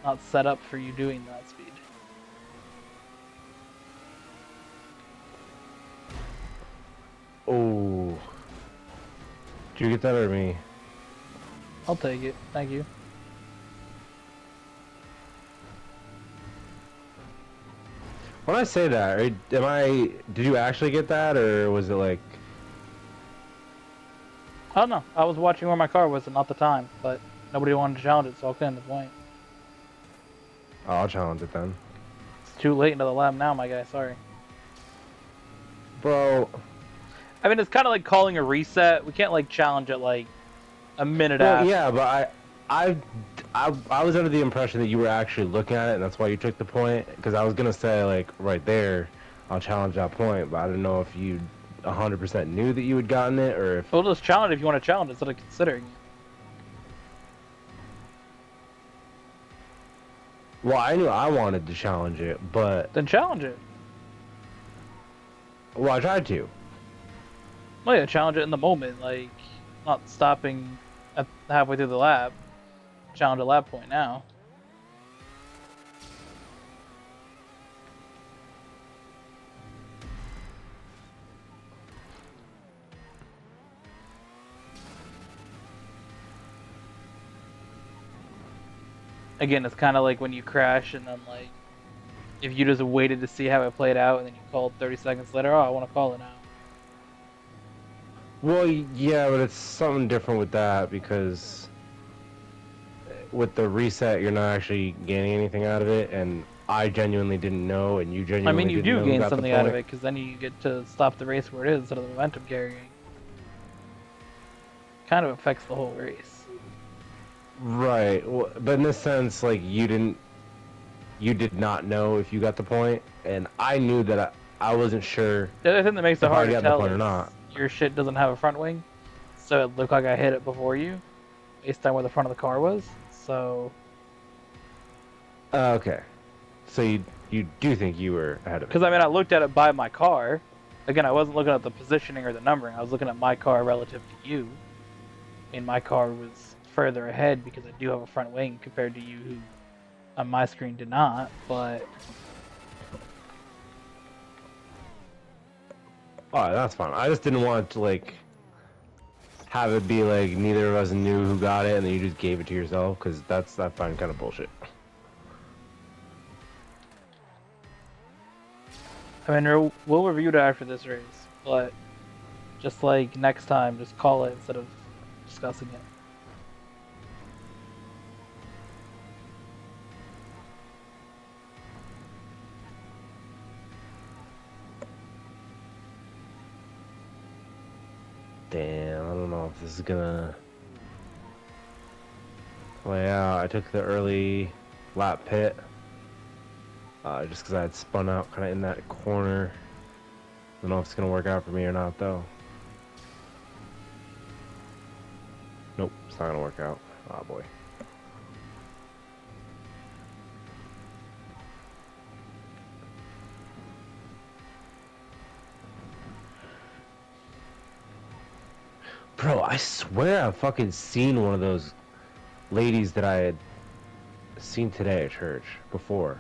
not set up for you doing that speed. Oh. Did you get that or me? I'll take it. Thank you. When I say that, did you actually get that, or was it like... I don't know. I was watching where my car was and not the time, but nobody wanted to challenge it, so I'll claim the point. Oh, I'll challenge it then. It's too late into the lab now, my guy. Sorry. Bro. I mean, it's kind of like calling a reset. We can't like challenge it like a minute Well, after. yeah, but I was under the impression that you were actually looking at it, and that's why you took the point. Because I was gonna say like right there, I'll challenge that point, but I didn't know if you 100% knew that you had gotten it, or if... We'll just challenge it if you want to challenge it instead of considering it. Well, I knew I wanted to challenge it, but Then challenge it. well, I tried to. Well, yeah, challenge it in the moment, like not stopping at halfway through the lap. Challenge a lap point now. Again, it's kind of like when you crash and then like if you just waited to see how it played out and then you called 30 seconds later, oh, I want to call it now. Well, yeah, but it's something different with that because with the reset, you're not actually gaining anything out of it, and I genuinely didn't know, and you I mean, genuinely you didn't do know who gain got the something out of point. it because then you get to stop the race where it is instead of the momentum carrying. Kind of affects the whole race. Right. Well, but in this sense, like you did not know if you got the point, and I knew that I wasn't sure The other thing that makes it if I hard to got the tell point or is not. your shit doesn't have a front wing, so it looked like I hit it before you, based on where the front of the car was. So, Okay. So you do think you were ahead of me? because I mean, I looked at it by my car. Again, I wasn't looking at the positioning or the numbering. I was looking at my car relative to you, and my car was further ahead because I do have a front wing compared to you, who on my screen did not. But Oh, that's fine. I just didn't want to like have it be like neither of us knew who got it, and then you just gave it to yourself, because I find kind of bullshit. I mean, we'll review it after this race. But just like next time, just call it instead of discussing it. Damn, I don't know if this is gonna play out. I took the early lap pit, just because I had spun out kind of in that corner. I don't know if it's gonna work out for me or not, though. Nope, it's not gonna work out. Oh boy. Bro, I swear I've fucking seen one of those ladies that I had seen today at church before.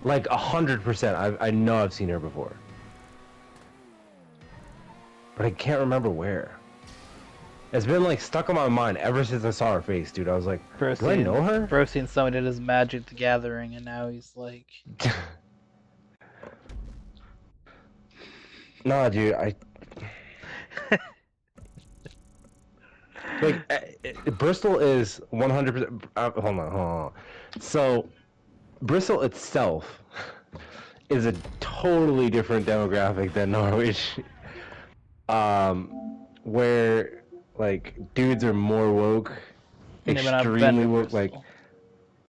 Like 100%. I know I've seen her before. But I can't remember where. It's been like stuck in my mind ever since I saw her face, dude. I was like, do I know her? Bro seen someone did his Magic the Gathering, and now he's like, Nah, dude, like Bristol is 100%. Hold on. So Bristol itself is a totally different demographic than Norwich. Where like dudes are more woke, yeah, but I've been extremely to woke. Like Bristol.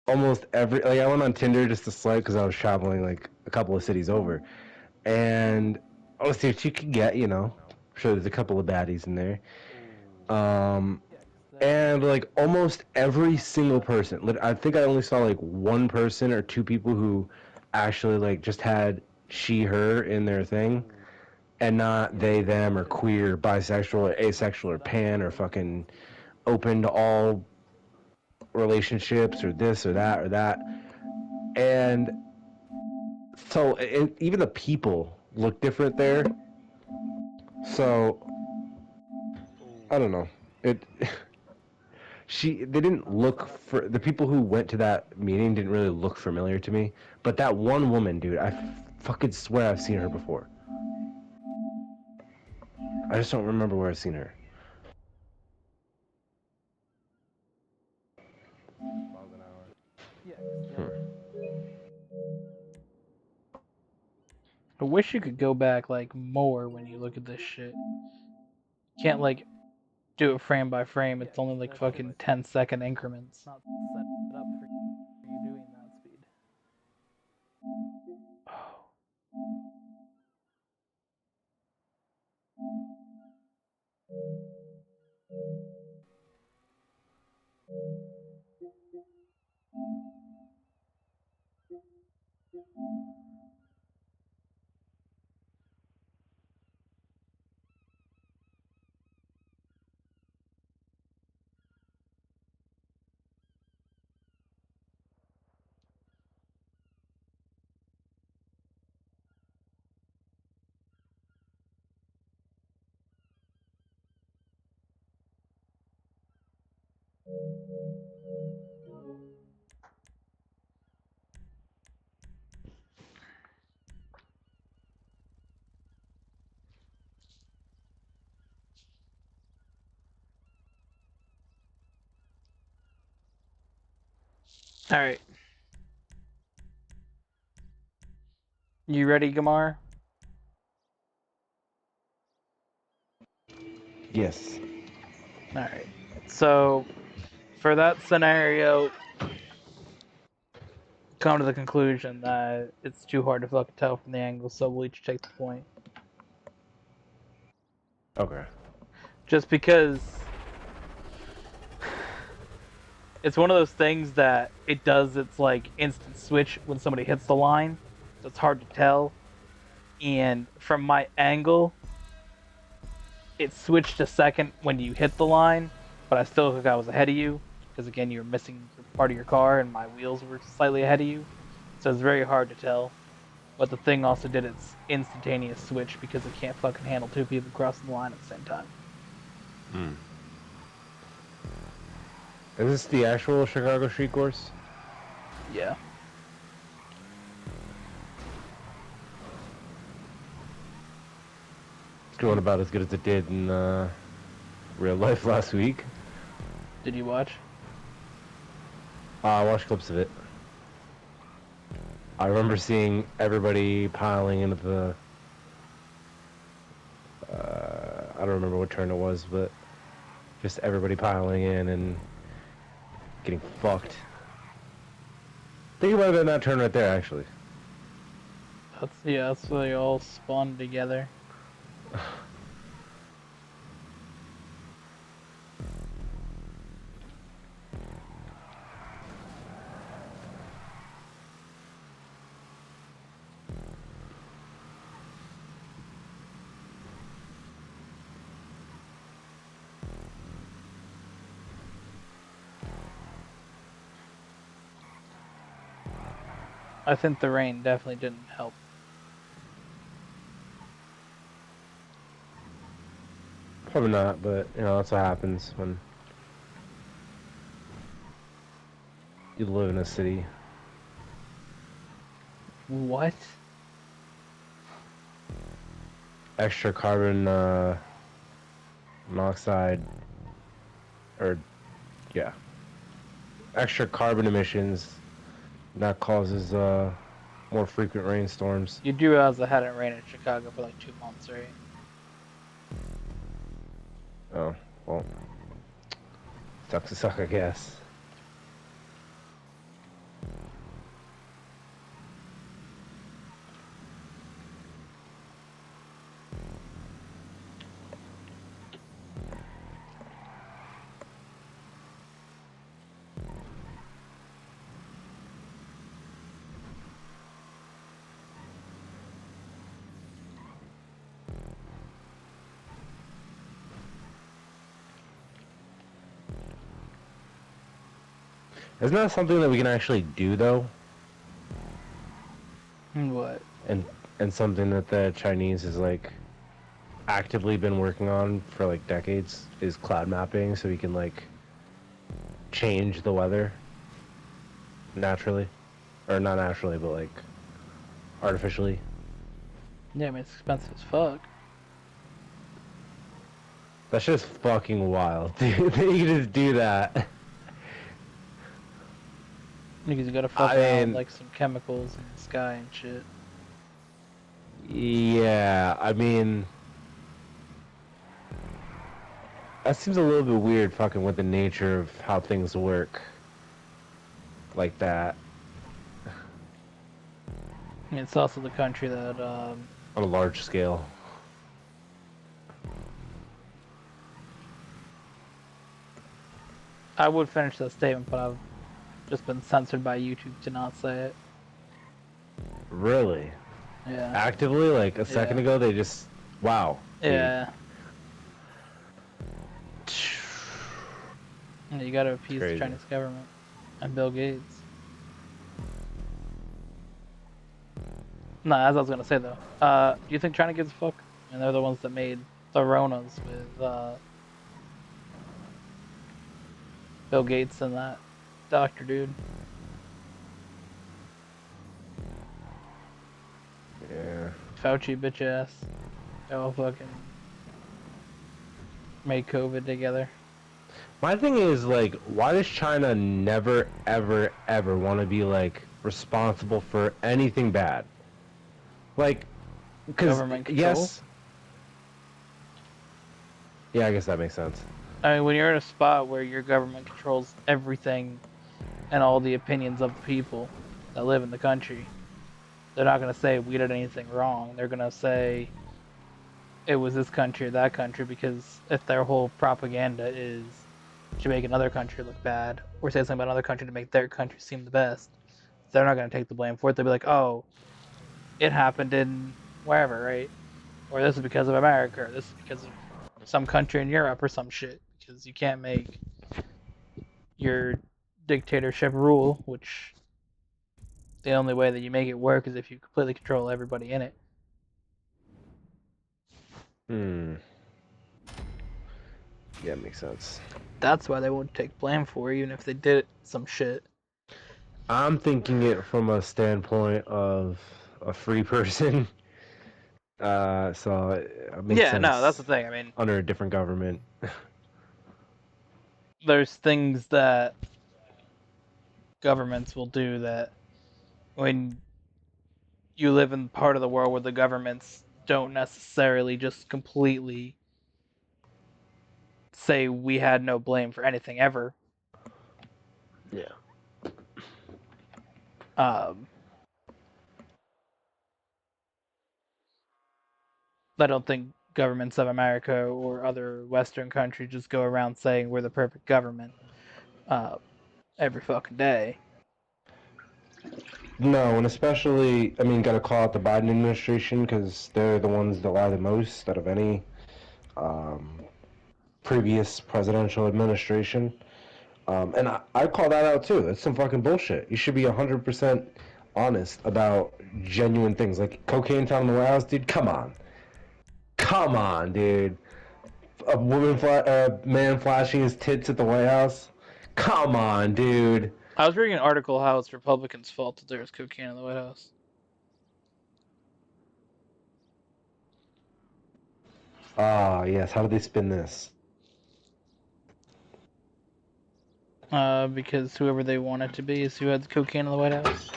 almost every like I went on Tinder just to swipe because I was traveling like a couple of cities over, and I was see what you could get. I'm sure there's a couple of baddies in there. Um, and like almost every single person, I think I only saw like one person or two people who actually like just had she her in their thing, and not they them or queer, bisexual, or asexual, or pan, or fucking open to all relationships, or this or that or that. And so even the people look different there. So I don't know. It they didn't look for the people who went to that meeting didn't really look familiar to me. But that one woman, dude, I fucking swear I've seen her before. I just don't remember where I've seen her. Hmm. I wish you could go back like more when you look at this shit. Can't like do it frame by frame. It's only like fucking 10-second increments. Not set up for you doing that speed. Oh. All right, you ready, Gamar? Yes. All right. So, for that scenario, come to the conclusion that it's too hard to fucking tell from the angle, so we'll each take the point. Okay. Just because it's one of those things that it does its like instant switch when somebody hits the line, so it's hard to tell. And from my angle, it switched to second when you hit the line, but I still think I was ahead of you because again you were missing part of your car and my wheels were slightly ahead of you, so it's very hard to tell. But the thing also did its instantaneous switch because it can't fucking handle two people crossing the line at the same time. Hmm. Is this the actual Chicago street course? Yeah. It's going about as good as it did in real life last week. Did you watch? I watched clips of it. I remember seeing everybody piling into the... I don't remember what turn it was, but just everybody piling in and getting fucked. I think it might have been that turn right there, actually. That's where they all spawned together. I think the rain definitely didn't help. Probably not, but you know that's what happens when you live in a city. What? Extra carbon monoxide, or yeah, extra carbon emissions that causes more frequent rainstorms. You do realize it hadn't rained in Chicago for like 2 months, right? Oh, well, sucks to suck, I guess. Isn't that something that we can actually do though? What? And something that the Chinese has like actively been working on for like decades is cloud mapping, so we can like change the weather naturally, or not naturally, but like artificially. Yeah, I mean, it's expensive as fuck. That's just fucking wild, dude. You can just do that. Because you gotta fuck I around with mean, like some chemicals in the sky and shit. yeah, I mean, that seems a little bit weird fucking with the nature of how things work like that I mean, it's also the country that on a large scale. I would finish that statement, but I've just been censored by YouTube to not say it. Really? Yeah. Actively, like a second Yeah. ago, they just, wow. dude. Yeah. And you gotta It's appease the crazy. Chinese government and Bill Gates. No, as I was gonna say though, do you think China gives a fuck? And they're the ones that made the Ronas with Bill Gates and that doctor dude. Yeah. Fauci bitch ass. They all fucking made COVID together. My thing is, like, why does China never, ever, ever want to be, like, responsible for anything bad? Like, because, Government control. yes. Yeah, I guess that makes sense. I mean, when you're in a spot where your government controls everything and all the opinions of the people that live in the country, they're not going to say we did anything wrong. They're going to say it was this country or that country, because if their whole propaganda is to make another country look bad or say something about another country to make their country seem the best, they're not going to take the blame for it. They'll be like, oh, it happened in wherever, right? Or this is because of America, or this is because of some country in Europe or some shit. Because you can't make your dictatorship rule, which the only way that you make it work is if you completely control everybody in it. Hmm. Yeah, it makes sense. That's why they won't take blame for it, even if they did some shit. I'm thinking it from a standpoint of a free person. So it makes Yeah, no, that's the sense thing. I mean, under a different government. there's things that governments will do that when you live in part of the world where the governments don't necessarily just completely say we had no blame for anything ever. Yeah. Um, I don't think governments of America or other Western countries just go around saying we're the perfect government uh, every fucking day. No, and especially, I mean, got to call out the Biden administration because they're the ones that lie the most out of any um, previous presidential administration. And I call that out too. That's some fucking bullshit. You should be 100% honest about genuine things. Like cocaine found in the White House, dude, come on. Come on, dude. A man flashing his tits at the White House? Come on, dude. I was reading an article how it's Republicans' fault that there was cocaine in the White House. Ah, yes. How did they spin this? Because whoever they want it to be is who had the cocaine in the White House.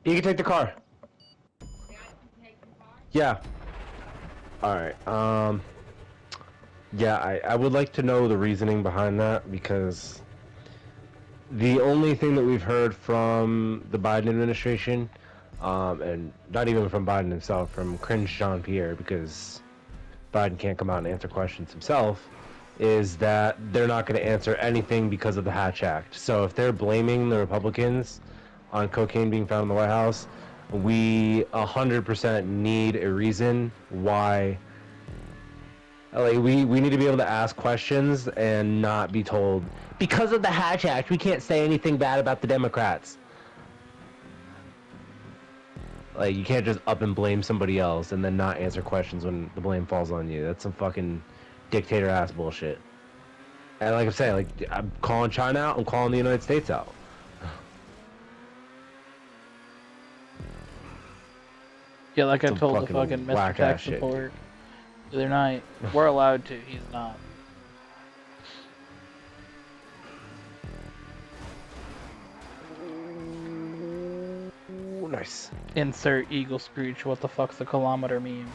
You can take the car. Yeah. All right. Yeah, I would like to know the reasoning behind that because the only thing that we've heard from the Biden administration, and not even from Biden himself, from cringe Jean-Pierre, because Biden can't come out and answer questions himself, is that they're not going to answer anything because of the Hatch Act. So if they're blaming the Republicans on cocaine being found in the White House, we 100% need a reason why. Like we need to be able to ask questions and not be told because of the Hatch Act we can't say anything bad about the Democrats. Like you can't just up and blame somebody else and then not answer questions when the blame falls on you. That's some fucking dictator ass bullshit. And like I'm saying, like I'm calling China out, I'm calling the United States out. Yeah, like I Some told the fucking Mr. whack ass Tech shit, dude. support the other night, we're allowed to. He's not. Ooh, nice. Insert Eagle Screech. What the fuck's a kilometer meme?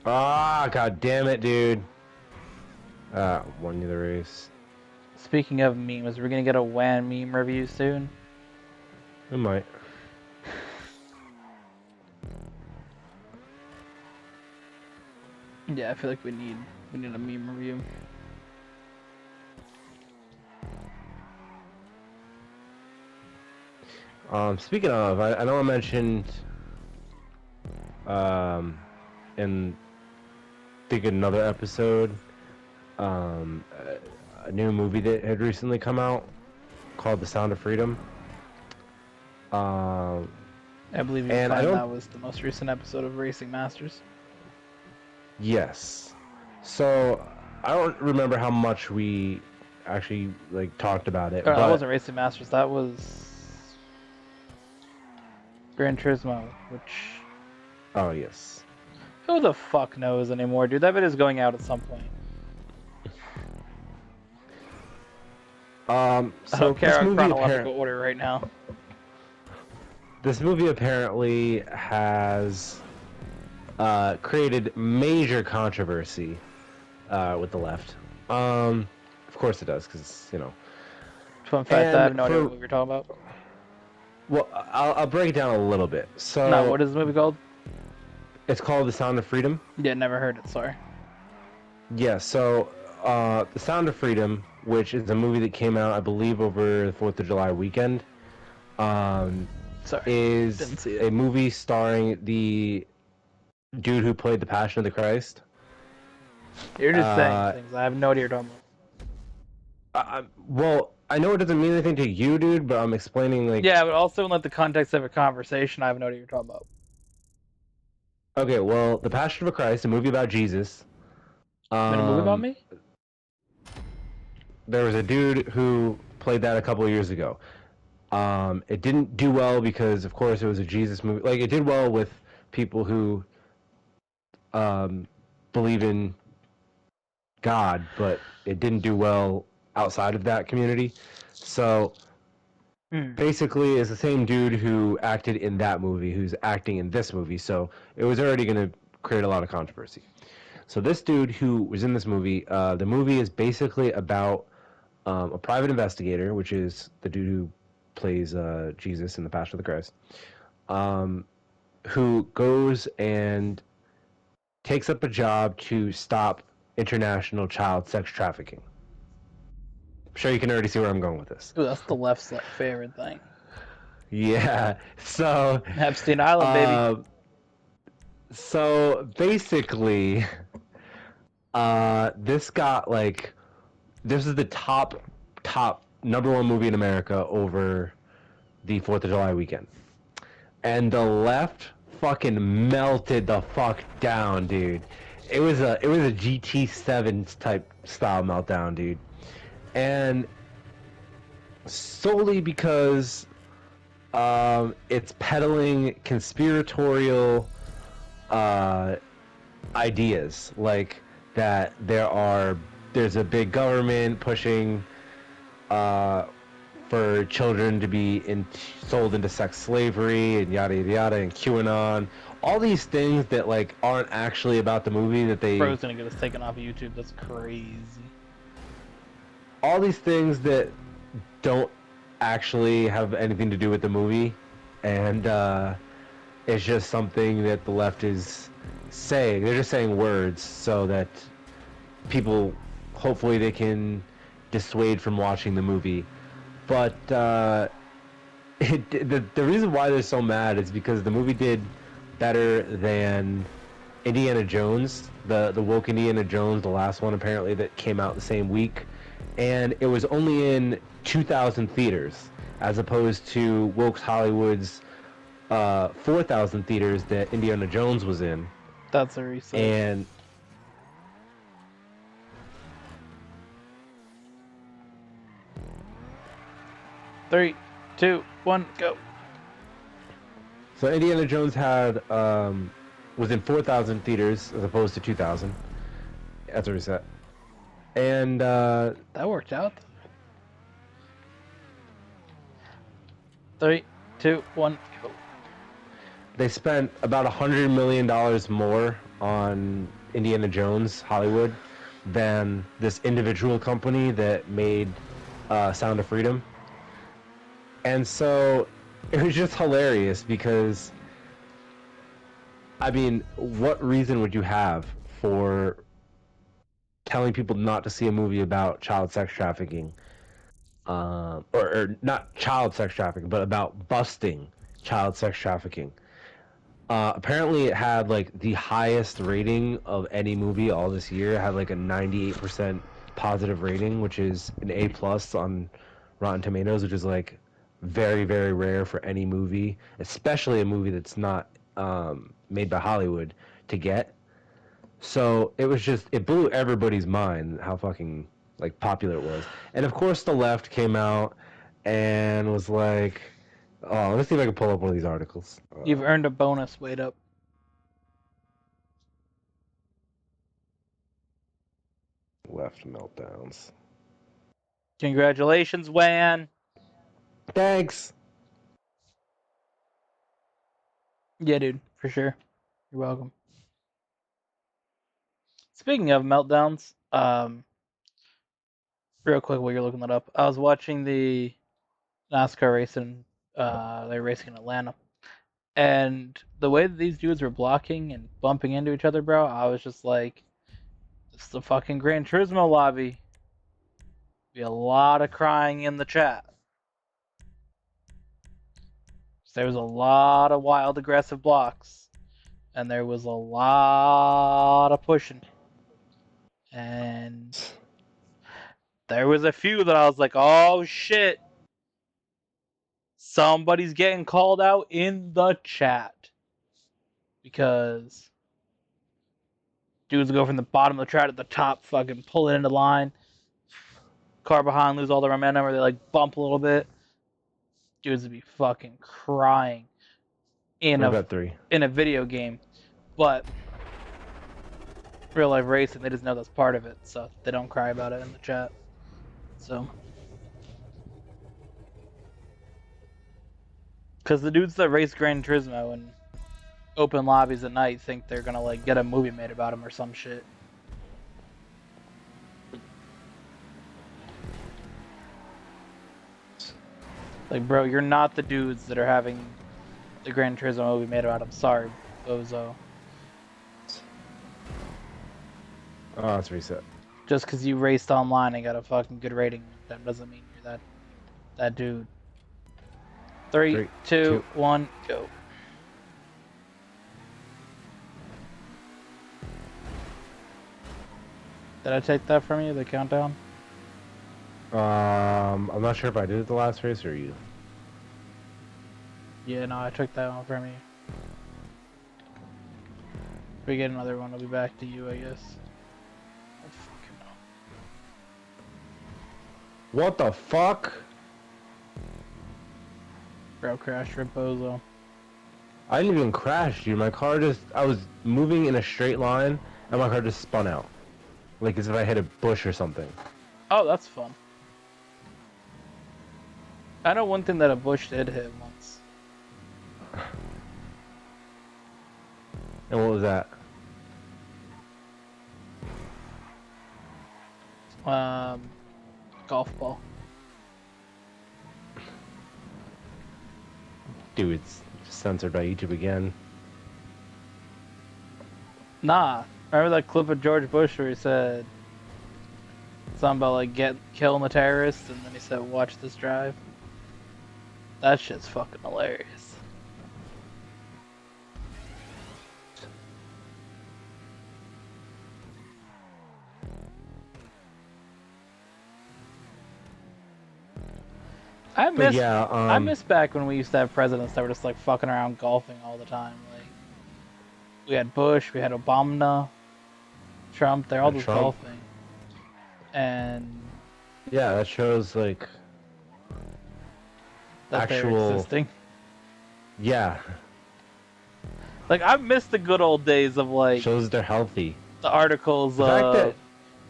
Ah, god damn it, dude. Won you the race. Speaking of memes, we're gonna get a WAN meme review soon. We might. Yeah, I feel like we need a meme review. Speaking of, I know I mentioned um, in think another episode, a new movie that had recently come out called The Sound of Freedom. Um, I believe you and I claimed don't. that was the most recent episode of Racing Masters. Yes. So I don't remember how much we actually like talked about it, Or that but wasn't Racing Masters. That was Gran Turismo. Which oh yes. who the fuck knows anymore, dude? That video's going out at some point. I So don't care this our movie chronological order right now. apparently has created major controversy with the left. Of course it does, because you know. Fun fact, I And have no idea what for movie you're talking about. well, I'll break it down a little bit. No, So what is the movie called? it's called The Sound of Freedom. Yeah, never heard it, sorry. Yeah. So The Sound of Freedom, which is a movie that came out, I believe, over the 4th of July weekend, um, Sorry. is Didn't see a it. movie starring the dude who played the Passion of the Christ. You're just saying Uh, things. I have no idea what you're talking about. well, I know it doesn't mean anything to you, dude, but I'm explaining like. Yeah, but also in like the context of a conversation, I have no idea what you're talking about. Okay, well, The Passion of the Christ, a movie about Jesus. Made a movie about Um, me? there was a dude who played that a couple of years ago. It didn't do well because, of course, it was a Jesus movie. Like, it did well with people who believe in God, but it didn't do well outside of that community. So basically, it's the same dude who acted in that movie who's acting in this movie. So it was already going to create a lot of controversy. So this dude who was in this movie, the movie is basically about a private investigator, which is the dude who plays Jesus in The Passion of the Christ, who goes and takes up a job to stop international child sex trafficking. I'm sure you can already see where I'm going with this. Ooh, that's the left's like favorite thing. Yeah. So. Epstein Island, baby. So basically, this got like, this is the top number one movie in America over the 4th of July weekend. And the left fucking melted the fuck down, dude. It was a GT7 type style meltdown, dude. And solely because it's peddling conspiratorial ideas, like that there's a big government pushing for children to be sold into sex slavery and yada yada yada, and QAnon, all these things that like aren't actually about the movie that they. Bro's gonna get us taken off of YouTube. That's crazy. All these things that don't actually have anything to do with the movie, and it's just something that the left is saying. They're just saying words so that people, hopefully, they can dissuade from watching the movie. But the reason why they're so mad is because the movie did better than Indiana Jones, the woke Indiana Jones, the last one apparently that came out the same week, and it was only in 2,000 theaters as opposed to woke Hollywood's 4,000 theaters that Indiana Jones was in. That's a reset. And 3, 2, 1, go. so Indiana Jones had was in 4,000 theaters as opposed to 2,000. That's a reset. And That worked out. 3, 2, 1, go. they spent about $100 million more on Indiana Jones Hollywood than this individual company that made Sound of Freedom. And so it was just hilarious because, I mean, what reason would you have for telling people not to see a movie about child sex trafficking or not child sex trafficking, but about busting child sex trafficking. Apparently, it had like the highest rating of any movie all this year. It had like a 98% positive rating, which is an A plus on Rotten Tomatoes, which is like very, very rare for any movie, especially a movie that's not made by Hollywood to get. So it blew everybody's mind how fucking like popular it was. And of course the left came out and was like, oh, let's see if I can pull up one of these articles. You've earned a bonus. Wait up. Left meltdowns. Congratulations, Wan. Thanks. Yeah, dude, for sure. You're welcome. Speaking of meltdowns, real quick while you're looking that up, I was watching the NASCAR racing. They're racing in Atlanta, and the way that these dudes were blocking and bumping into each other, bro, I was just like, "It's the fucking Gran Turismo lobby." Be a lot of crying in the chat. There was a lot of wild, aggressive blocks, and there was a lot of pushing, and there was a few that I was like, "Oh shit." Somebody's getting called out in the chat because dudes go from the bottom of the track to the top, fucking pull it into line. Car behind lose all their momentum, or they like bump a little bit. Dudes would be fucking crying in What about 3? a video game, but real life racing, they just know that's part of it, so they don't cry about it in the chat. So, because the dudes that race Gran Turismo and open lobbies at night think they're gonna like get a movie made about them or some shit. Like, bro, you're not the dudes that are having the Gran Turismo movie made about them. Sorry, bozo. Oh, it's reset. Just because you raced online and got a fucking good rating, that doesn't mean you're that dude. 3, 2, 1, go. Did I take that from you, the countdown? I'm not sure if I did it the last race or you. Yeah, no, I took that one from you. If we get another one, I'll be back to you, I guess. Oh, fucking no. What the fuck? Bro, crash Bozo. I didn't even crash, dude. I was moving in a straight line, and my car just spun out. Like as if I hit a bush or something. Oh, that's fun. I know one thing that a bush did hit once. And what was that? Golf ball. Dude, it's censored by YouTube again. Nah. Remember that clip of George Bush where he said something about like killing the terrorists, and then he said, "Watch this drive." That shit's fucking hilarious. I miss back when we used to have presidents that were just like fucking around golfing all the time. Like we had Bush, we had Obama, Trump. They're all just golfing. And yeah, that shows like that they're existing. Yeah. Like I've missed the good old days of like shows they're healthy. The articles of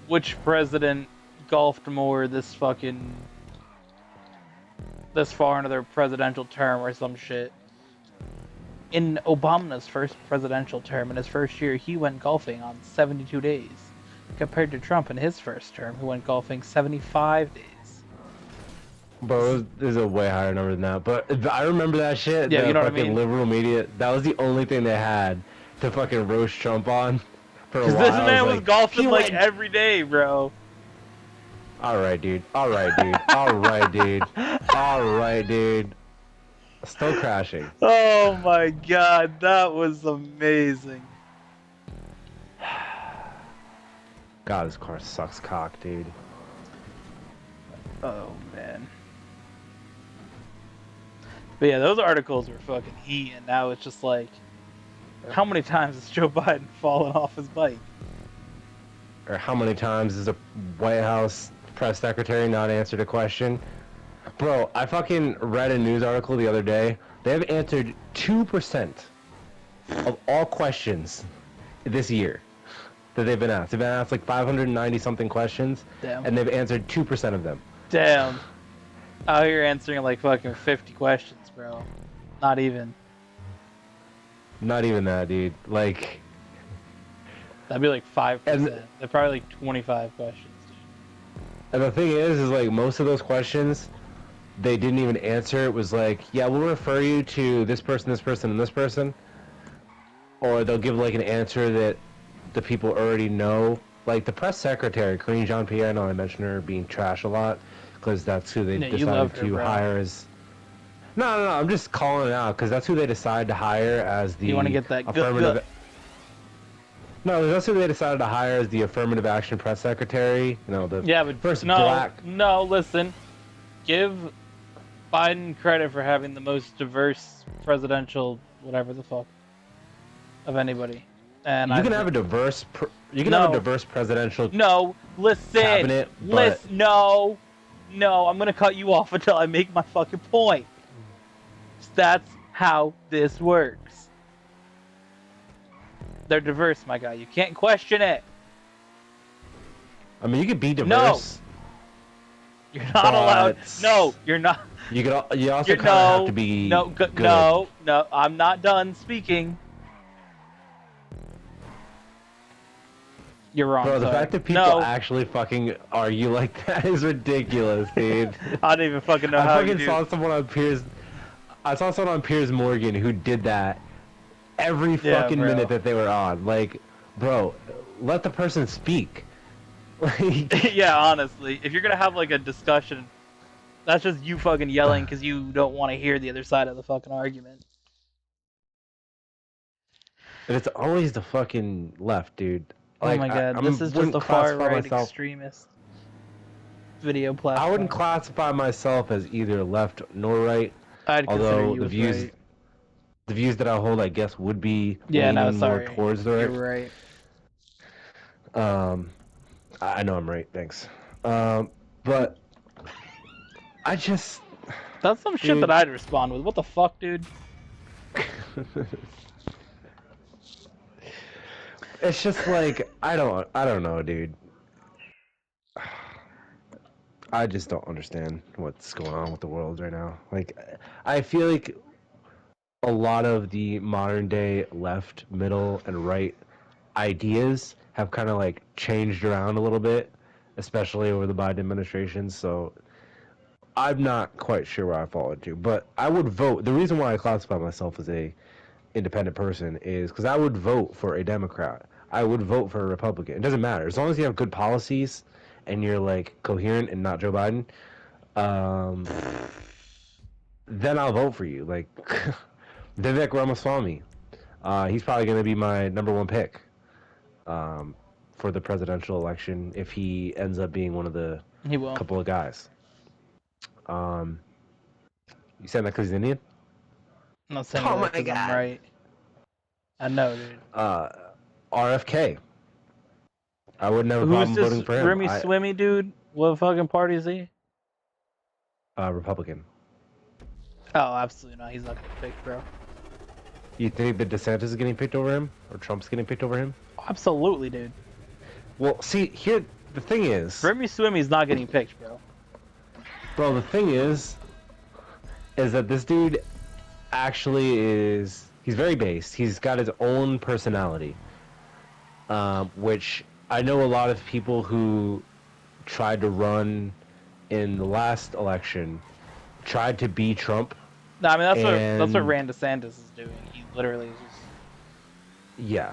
which president golfed more this far into their presidential term or some shit. In Obama's first presidential term, in his first year, he went golfing on 72 days, compared to Trump in his first term, who went golfing 75 days. Bro, there's a way higher number than that. But I remember that shit. Yeah, the you know fucking what I mean? Liberal media, that was the only thing they had to fucking roast Trump on for a while. Because this man was golfing like every day, bro. All right, dude. All right, dude. All right, dude. All right, dude. Still crashing. Oh my god, that was amazing. God, this car sucks cock, dude. Oh man. But yeah, those articles were fucking heat, and now it's just like, how many times has Joe Biden fallen off his bike? Or how many times has a White House press secretary not answered a question? Bro, I fucking read a news article the other day. They have answered 2% of all questions this year that they've been asked. They've been asked like 590 something questions, Damn. and they've answered 2% of them. Damn. Out here answering like fucking 50 questions, bro. Not even. Not even that, dude. Like, That'd be like 5%. And- They're probably like 25 questions. and the thing is like most of those questions, they didn't even answer. It was like, yeah, we'll refer you to this person, and this person. Or they'll give like an answer that the people already know. Like the press secretary, Karine Jean-Pierre, I know I mentioned her being trash a lot, because that's who they Yeah, you love decided her, to bro. hire as... No, I'm just calling it out, because that's who they decided to hire as the You want to get that affirmative... No, that's who they decided to hire as the affirmative action press secretary. You know, the Yeah, but first no, black... no, listen. Give Biden credit for having the most diverse presidential whatever the fuck of anybody. And You can have a diverse... You can No. have a diverse presidential No, listen. cabinet, but... Listen, no. No, I'm going to cut you off until I make my fucking point. That's how this works. They're diverse, my guy. You can't question it. I mean, you could be diverse. You're not allowed. No, you're not. You could. You also You're, kind of no, have to be no, good. no, no. I'm not done speaking. You're wrong. Bro, the sorry. fact that people No. actually fucking argue like that is ridiculous, dude. I don't even fucking know how I you fucking do. saw someone on Piers. I saw someone on Piers Morgan who did that every fucking bro. minute that they were on. Like, bro, let the person speak. Like, Yeah, honestly, if you're gonna have like a discussion, that's just you fucking yelling because you don't want to hear the other side of the fucking argument. and it's always the fucking left, dude. Like, Oh my god, I this is just wouldn't a far classify right myself- extremist video platform. I wouldn't classify myself as either left nor right. I'd consider Although you the as views, right. the views that I hold, I guess, would be Yeah, no, leaning sorry. more towards the right. You're right. I know I'm right. Thanks. But I just That's some shit that I'd respond with. What the fuck, dude? it's just like I don't know, dude. I just don't understand what's going on with the world right now. Like, I feel like a lot of the modern day left, middle, and right ideas have kind of like changed around a little bit, especially over the Biden administration. So I'm not quite sure where I fall into, but I would vote. The reason why I classify myself as a independent person is because I would vote for a Democrat. I would vote for a Republican. It doesn't matter as long as you have good policies and you're like coherent and not Joe Biden. Then I'll vote for you. Like Vivek Ramaswamy, he's probably going to be my #1 pick for the presidential election if he ends up being one of the He will. couple of guys. You saying that because he's Indian? I'm not saying Oh that my 'cause I'm God. right. I know, dude. RFK. I wouldn't have a Who's problem this voting for him. Remy Swimmy dude? What fucking party is he? Republican. Oh, absolutely not. He's not gonna pick, bro. You think that DeSantis is getting picked over him? Or Trump's getting picked over him? Absolutely, dude. Well, see, here, the thing is... Remy Swimmy's not getting picked, bro. Bro, the thing is that this dude actually is... He's very based. He's got his own personality. Which I know a lot of people who tried to run in the last election tried to be Trump. No, I mean that's what Rand DeSantis is doing. He literally is just Yeah.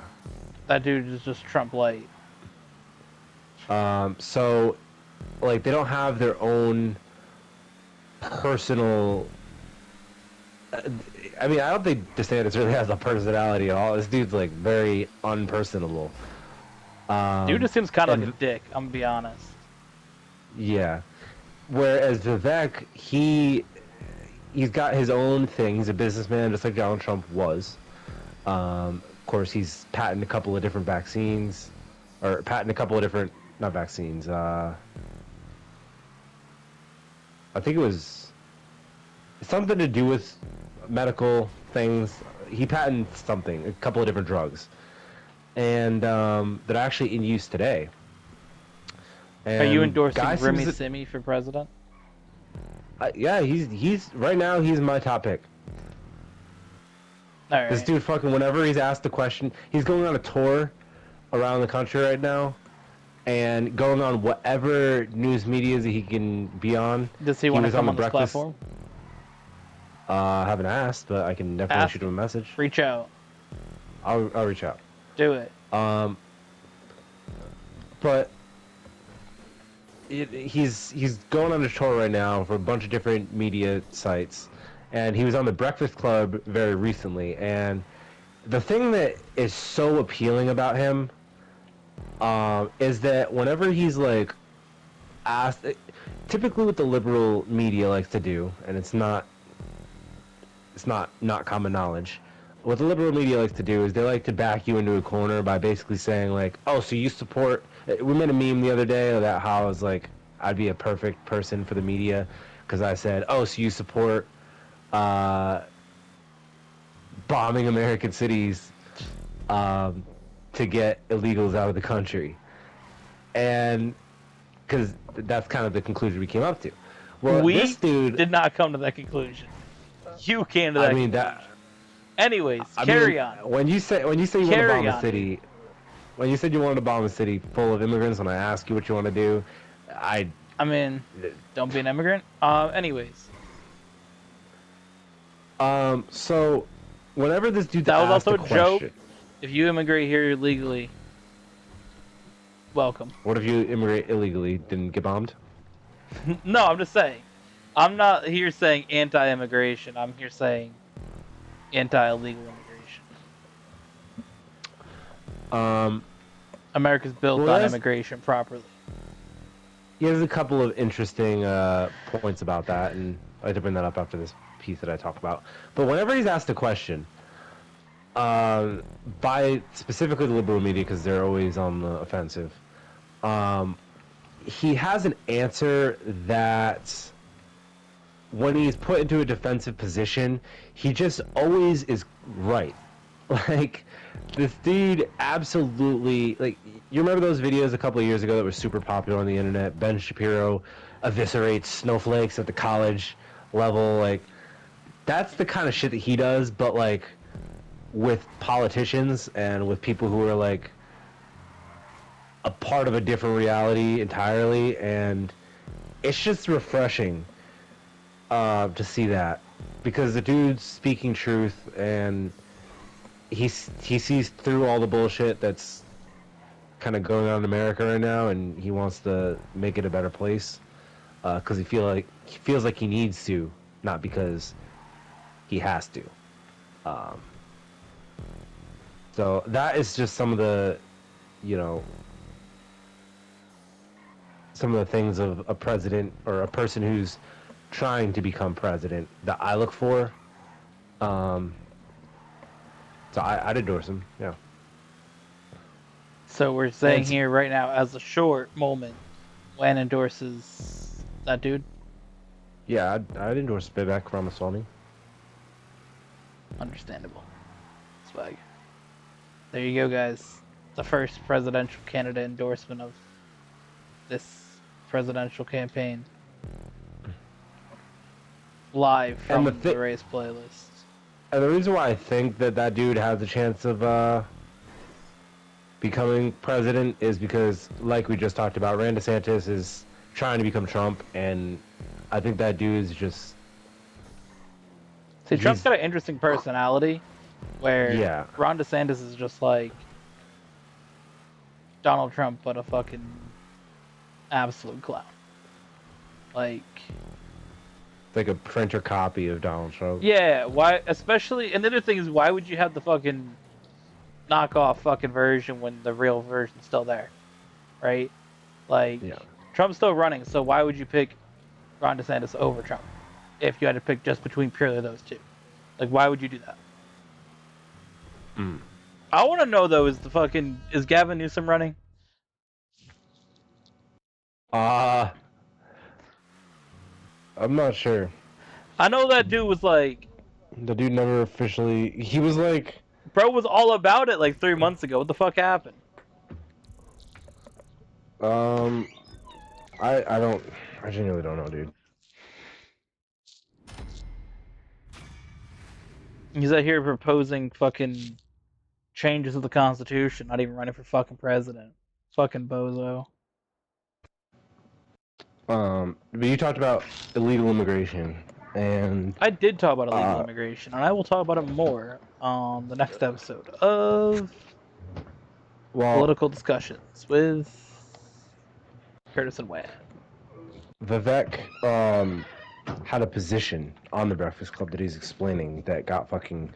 that dude is just Trump light. So like they don't have their own personal. I mean, I don't think DeSantis really has a personality at all. This dude's like very unpersonable. Dude just seems kind of like a And dick. I'm gonna be honest. yeah, whereas Vivek, he's got his own thing. He's a businessman, just like Donald Trump was. Of course, he's patented a couple of different vaccines, or patented a couple of different not vaccines. I think it was something to do with medical things. He patented something, a couple of different drugs, and that are actually in use today. Are you And endorsing guy Remy seems Simi for president? yeah, he's right now he's my top pick. All right. This dude fucking whenever he's asked a question, he's going on a tour around the country right now, and going on whatever news media that he can be on. Does he want to was come the on this breakfast. platform? I haven't asked, but I can definitely Ask shoot him a message. Reach out. I'll reach out. Do it. But he's going on a tour right now for a bunch of different media sites, and he was on the Breakfast Club very recently. And the thing that is so appealing about him is that whenever he's like asked, typically what the liberal media likes to do, and it's not common knowledge. What the liberal media likes to do is they like to back you into a corner by basically saying like, oh, so you support. We made a meme the other day about how I was like, I'd be a perfect person for the media because I said, oh, so you support bombing American cities to get illegals out of the country, and because that's kind of the conclusion we came up to. Well, We this dude did not come to that conclusion. You came to that. I mean conclusion. that. Anyways, I carry mean, on. When you say you want to Carry bomb a on, city, when you said you wanted to bomb a city full of immigrants, when I ask you what you want to do, I mean, don't be an immigrant. Anyways, so whenever this dude that was asked also a a joke. question, If you immigrate here illegally, welcome. what if you immigrate illegally, didn't get bombed? No, I'm just saying. I'm not here saying anti-immigration. I'm here saying anti-illegal immigration. America's built on immigration properly. Yeah, there's a couple of interesting points about that, and I'd like to bring that up after this piece that I talk about. But whenever he's asked a question, by specifically the liberal media, because they're always on the offensive, he has an answer that, when he's put into a defensive position, he just always is right. Like, this dude absolutely, like, you remember those videos a couple of years ago that were super popular on the internet? Ben Shapiro eviscerates snowflakes at the college level. Like, that's the kind of shit that he does, but, like, with politicians and with people who are, like, a part of a different reality entirely. And it's just refreshing to see that, because the dude's speaking truth, and he sees through all the bullshit that's kind of going on in America right now, and he wants to make it a better place because he feels like he needs to, not because he has to. So that is just some of the, some of the things of a president or a person who's trying to become president that I look for. So I'd endorse him. Yeah. So we're saying here right now, as a short moment, Wan endorses that dude. Yeah, I'd endorse Vivek Ramaswamy. Understandable. Swag. There you go, guys. The first presidential candidate endorsement of this presidential campaign. Live from the race playlist. And the reason why I think that dude has a chance of becoming president is because, like we just talked about, Ron DeSantis is trying to become Trump, and I think that dude is just... See, Trump's got an interesting personality, where Ron DeSantis is just like Donald Trump, but a fucking Absolute clown. Like, It's like a printer copy of Donald Trump. yeah, why? Especially, and the other thing is, why would you have the fucking knockoff fucking version when the real version's still there, right? Like, Yeah. Trump's still running, so why would you pick Ron DeSantis over Trump if you had to pick just between purely those two? Like, why would you do that? Mm. I want to know though, is Gavin Newsom running? I'm not sure. I know that dude was like, The dude never officially. He was like, bro was all about it like 3 months ago. What the fuck happened? um, I don't. I genuinely don't know, dude. He's out here proposing fucking changes to the Constitution, not even running for fucking president. Fucking bozo. But you talked about illegal immigration, and I did talk about illegal immigration, and I will talk about it more on the next episode of well, Political Discussions with Curtis and Wanyá. Vivek had a position on the Breakfast Club that he's explaining that got fucking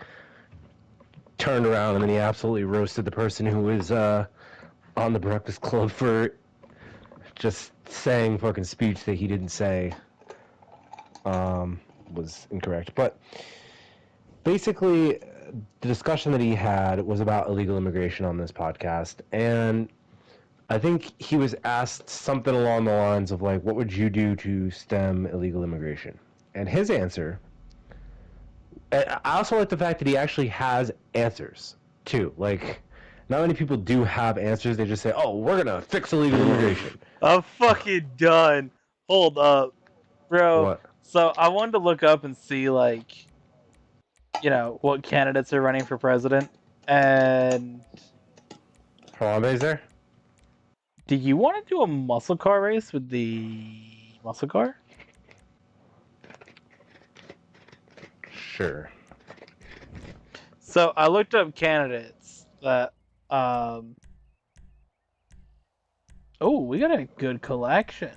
turned around, and then he absolutely roasted the person who was on the Breakfast Club for just saying fucking speech that he didn't say was incorrect. But basically, the discussion that he had was about illegal immigration on this podcast, and I think he was asked something along the lines of like, what would you do to stem illegal immigration? And his answer, I also like the fact that he actually has answers too. Like, not many people do have answers. They just say, oh, we're gonna fix illegal immigration. I'm fucking done. Hold up, bro. What? So I wanted to look up and see, like, what candidates are running for president. And Harambe's there? do you want to do a muscle car race with the muscle car? Sure. So I looked up candidates that. Oh, we got a good collection.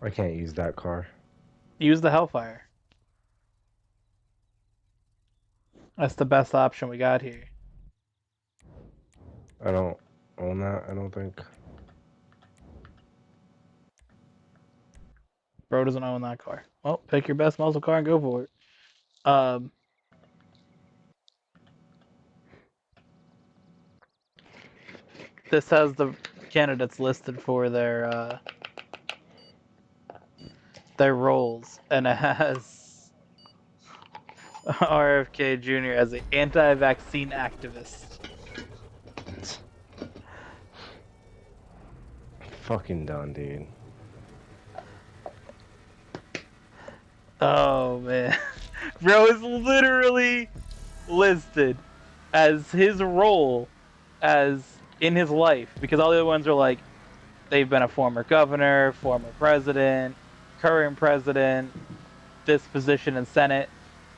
I can't use that car. Use the Hellfire. That's the best option we got here. I don't own that, I don't think. Bro doesn't own that car. Well, pick your best muscle car and go for it. This has the candidates listed for their roles, and it has RFK Jr. as an anti-vaccine activist. Fucking done, dude. Oh man, bro is literally listed as his role as in his life, because all the other ones are like they've been a former governor, former president, current president, this position in Senate.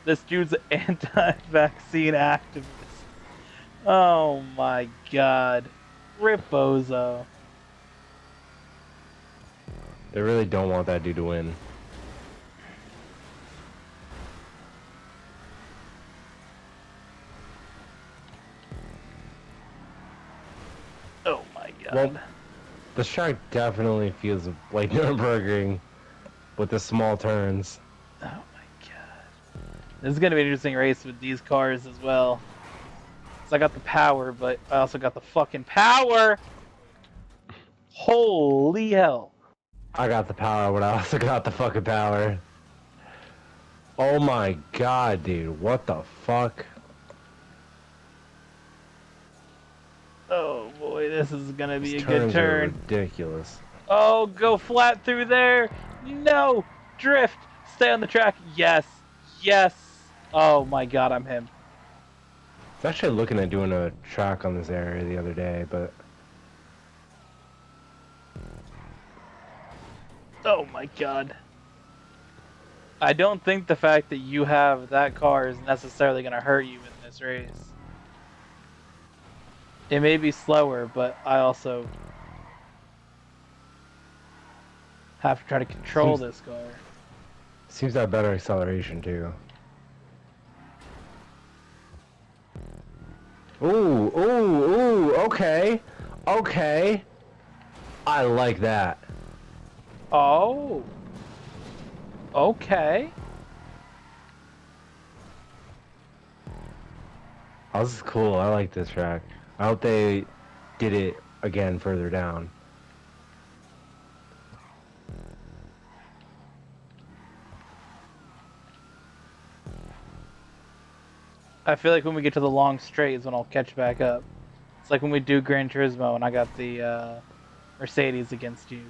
This dude's an anti-vaccine activist. Oh my god. Rip Bozo. They really don't want that dude to win. Oh my god. Well, the track definitely feels like Nürburgring with the small turns. Oh my god. This is going to be an interesting race with these cars as well. So I got the power, but I also got the fucking power! Holy hell. I got the power, but I also got the fucking power. Oh my god, dude. What the fuck? Oh boy, this is going to be These a good turns turn. are ridiculous. Oh, go flat through there! No! Drift! Stay on the track! Yes! Yes! Oh my god, I'm him. I was actually looking at doing a track on this area the other day, but... Oh my god. I don't think the fact that you have that car is necessarily going to hurt you in this race. It may be slower, but I also Have to try to control this car. Seems to have better acceleration too. Ooh, ooh, ooh, okay. Okay. I like that. Oh. Okay. Oh, this is cool. I like this track. I hope they did it again further down. I feel like when we get to the long straight is when I'll catch back up. It's like when we do Gran Turismo and I got the Mercedes against you.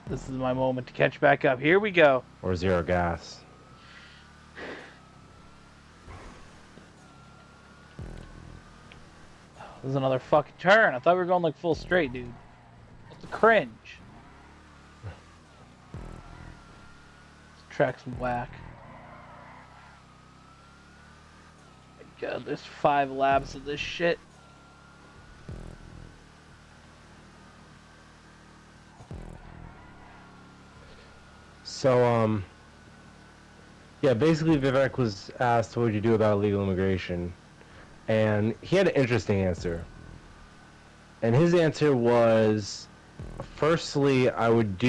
This is my moment to catch back up. Here we go. Or zero gas. This is another fucking turn. I thought we were going like full straight, dude. It's a cringe. This track's whack. My God, there's 5 laps of this shit. So, yeah, basically Vivek was asked what would you do about illegal immigration, and he had an interesting answer. And his answer was, firstly, I would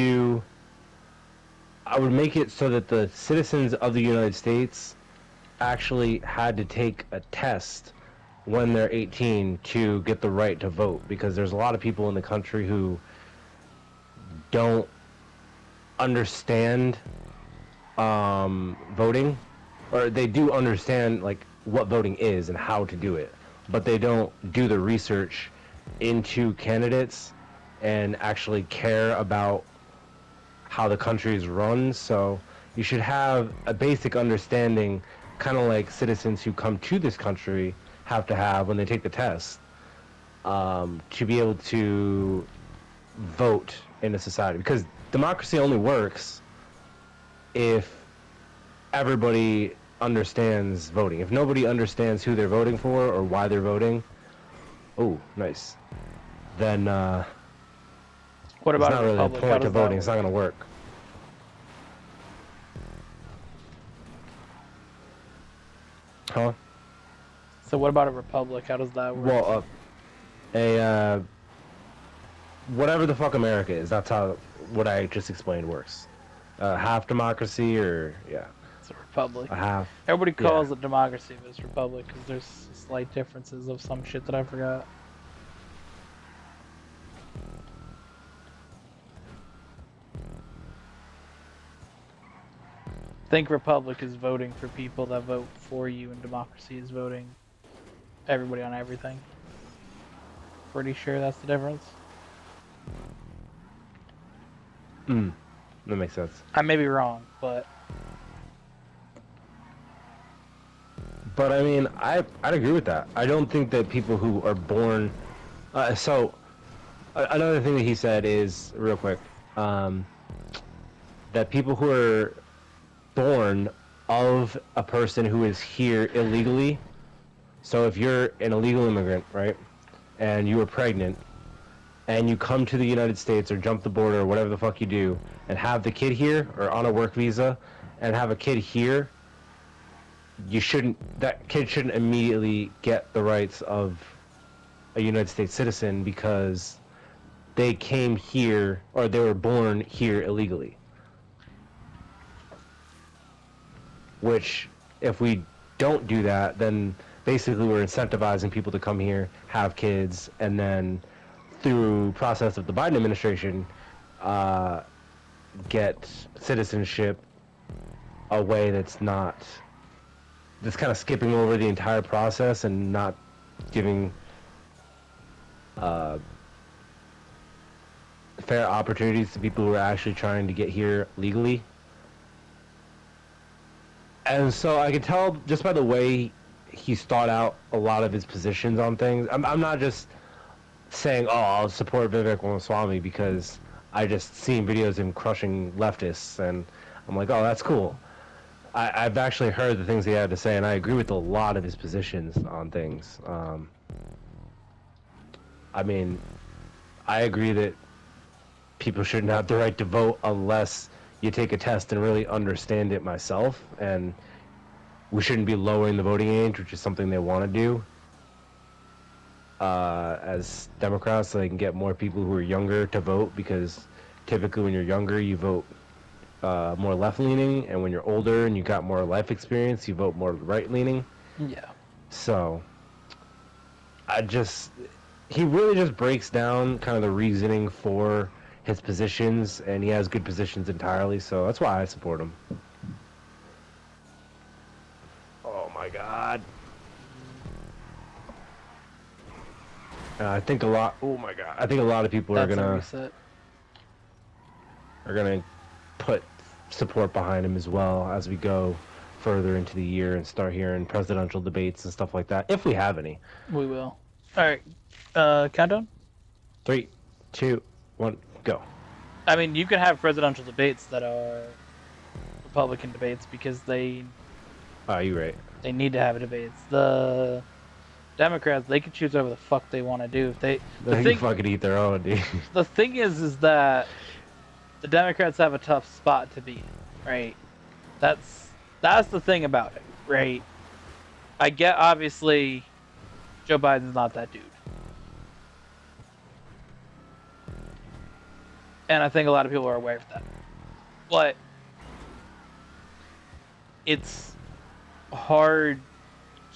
make it so that the citizens of the United States actually had to take a test when they're 18 to get the right to vote, because there's a lot of people in the country who don't understand voting, or they do understand like what voting is and how to do it, but they don't do the research into candidates and actually care about how the country is run. So you should have a basic understanding, kind of like citizens who come to this country have to have when they take the test, to be able to vote in a society, because democracy only works if everybody understands voting. If nobody understands who they're voting for or why they're voting, oh, nice, then What it's about not a really a republic? How point to does that voting. It's not work? going to work. Huh? So what about a republic? How does that work? Well, whatever the fuck America is, that's how what I just explained works. Half democracy, or yeah, It's a republic. a half. Everybody Yeah. calls it democracy, but it's republic because there's slight differences of some shit that I forgot. Think republic is voting for people that vote for you, and democracy is voting everybody on everything. Pretty sure that's the difference. That makes sense. I may be wrong, but But I mean, I'd agree with that. I don't think that people who are born. Another thing that he said is, real quick, that people who are born of a person who is here illegally. So if you're an illegal immigrant, right, and you were pregnant, and you come to the United States or jump the border or whatever the fuck you do, and have the kid here or on a work visa, and have a kid here, that kid shouldn't immediately get the rights of a United States citizen because they came here or they were born here illegally. Which, if we don't do that, then basically we're incentivizing people to come here, have kids, and then through process of the Biden administration, get citizenship a way that's kind of skipping over the entire process and not giving fair opportunities to people who are actually trying to get here legally. And so I can tell just by the way he's thought out a lot of his positions on things. I'm not just saying, oh, I'll support Vivek Ramaswamy because I just seen videos of him crushing leftists and I'm like, oh, that's cool. I've actually heard the things he had to say, and I agree with a lot of his positions on things. I mean, I agree that people shouldn't have the right to vote unless you take a test and really understand it myself, and we shouldn't be lowering the voting age, which is something they want to do as Democrats, so they can get more people who are younger to vote, because typically when you're younger, you vote more left-leaning, and when you're older and you got more life experience, you vote more right-leaning. Yeah. So, he really just breaks down kind of the reasoning for his positions, and he has good positions entirely, so that's why I support him. Oh my god. I think a lot. Oh my god. I think a lot of people That's a reset. are gonna put support behind him as well as we go further into the year and start hearing presidential debates and stuff like that, if we have any. We will. All right. Countdown. 3, 2, 1, go. I mean, you can have presidential debates that are Republican debates because they Oh, you're right. they need to have debates. The Democrats, they can choose whatever the fuck they want to do. If they They can fucking eat their own, dude. the thing is that the Democrats have a tough spot to be in, right? That's the thing about it, right? I get, obviously, Joe Biden's not that dude. And I think a lot of people are aware of that. But it's hard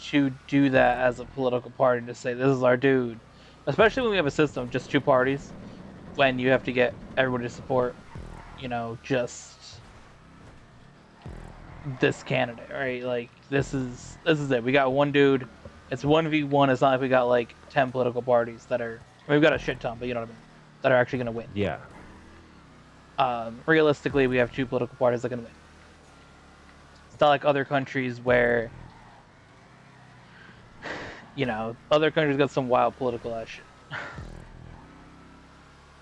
to do that as a political party, to say this is our dude, especially when we have a system of just two parties, when you have to get everybody to support, just this candidate, right? Like, this is it. We got one dude. It's 1v1. It's not like we got like 10 political parties that are. We've got a shit ton, but you know what I mean. That are actually gonna win. Yeah. Realistically, we have two political parties that are gonna win. It's not like other countries where, other countries got some wild political ass shit.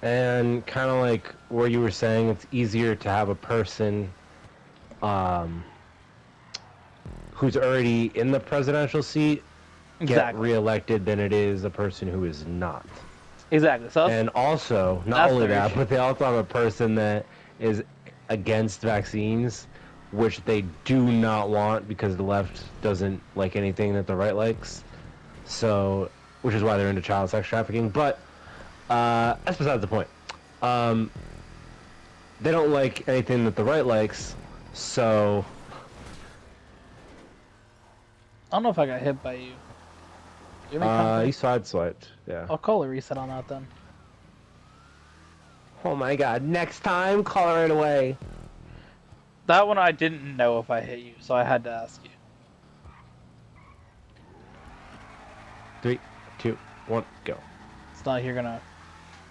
And kind of like where you were saying, it's easier to have a person who's already in the presidential seat get reelected than it is a person who is not. Exactly. So and also, not only that, but they also have a person that is against vaccines, which they do not want because the left doesn't like anything that the right likes. So, which is why they're into child sex trafficking. But that's besides the point. They don't like anything that the right likes, so... I don't know if I got hit by you. You sideswiped, yeah. I'll call a reset on that then. Oh my god, next time, call it right away. That one I didn't know if I hit you, so I had to ask you. 3, 2, 1, go. It's not like you're gonna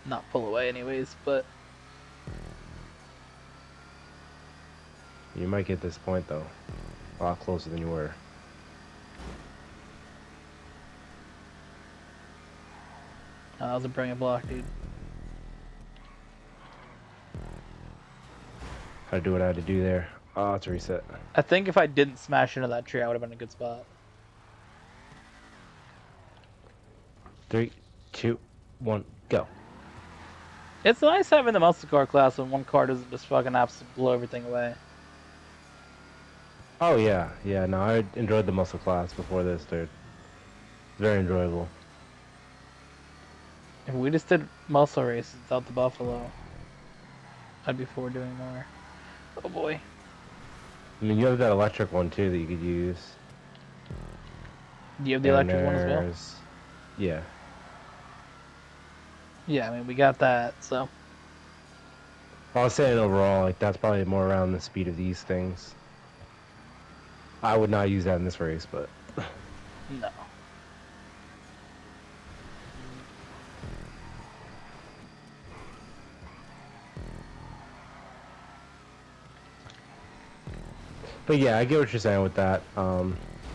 not pull away anyways, but... You might get this point though. A lot closer than you were. That was a brilliant block, dude. Had to do what I had to do there. Oh, it's a reset. I think if I didn't smash into that tree, I would have been in a good spot. 3, 2, 1, go. It's nice having the muscle car class when one car doesn't just fucking absolutely blow everything away. Oh yeah, no, I enjoyed the muscle class before this, dude. Very enjoyable. If we just did muscle races out the Buffalo, I'd be for doing more. Oh boy. I mean, you have that electric one too that you could use. Do you have the electric one as well? Yeah. Yeah, I mean, we got that, so. I was saying overall, like, that's probably more around the speed of these things. I would not use that in this race, but... No. But yeah, I get what you're saying with that.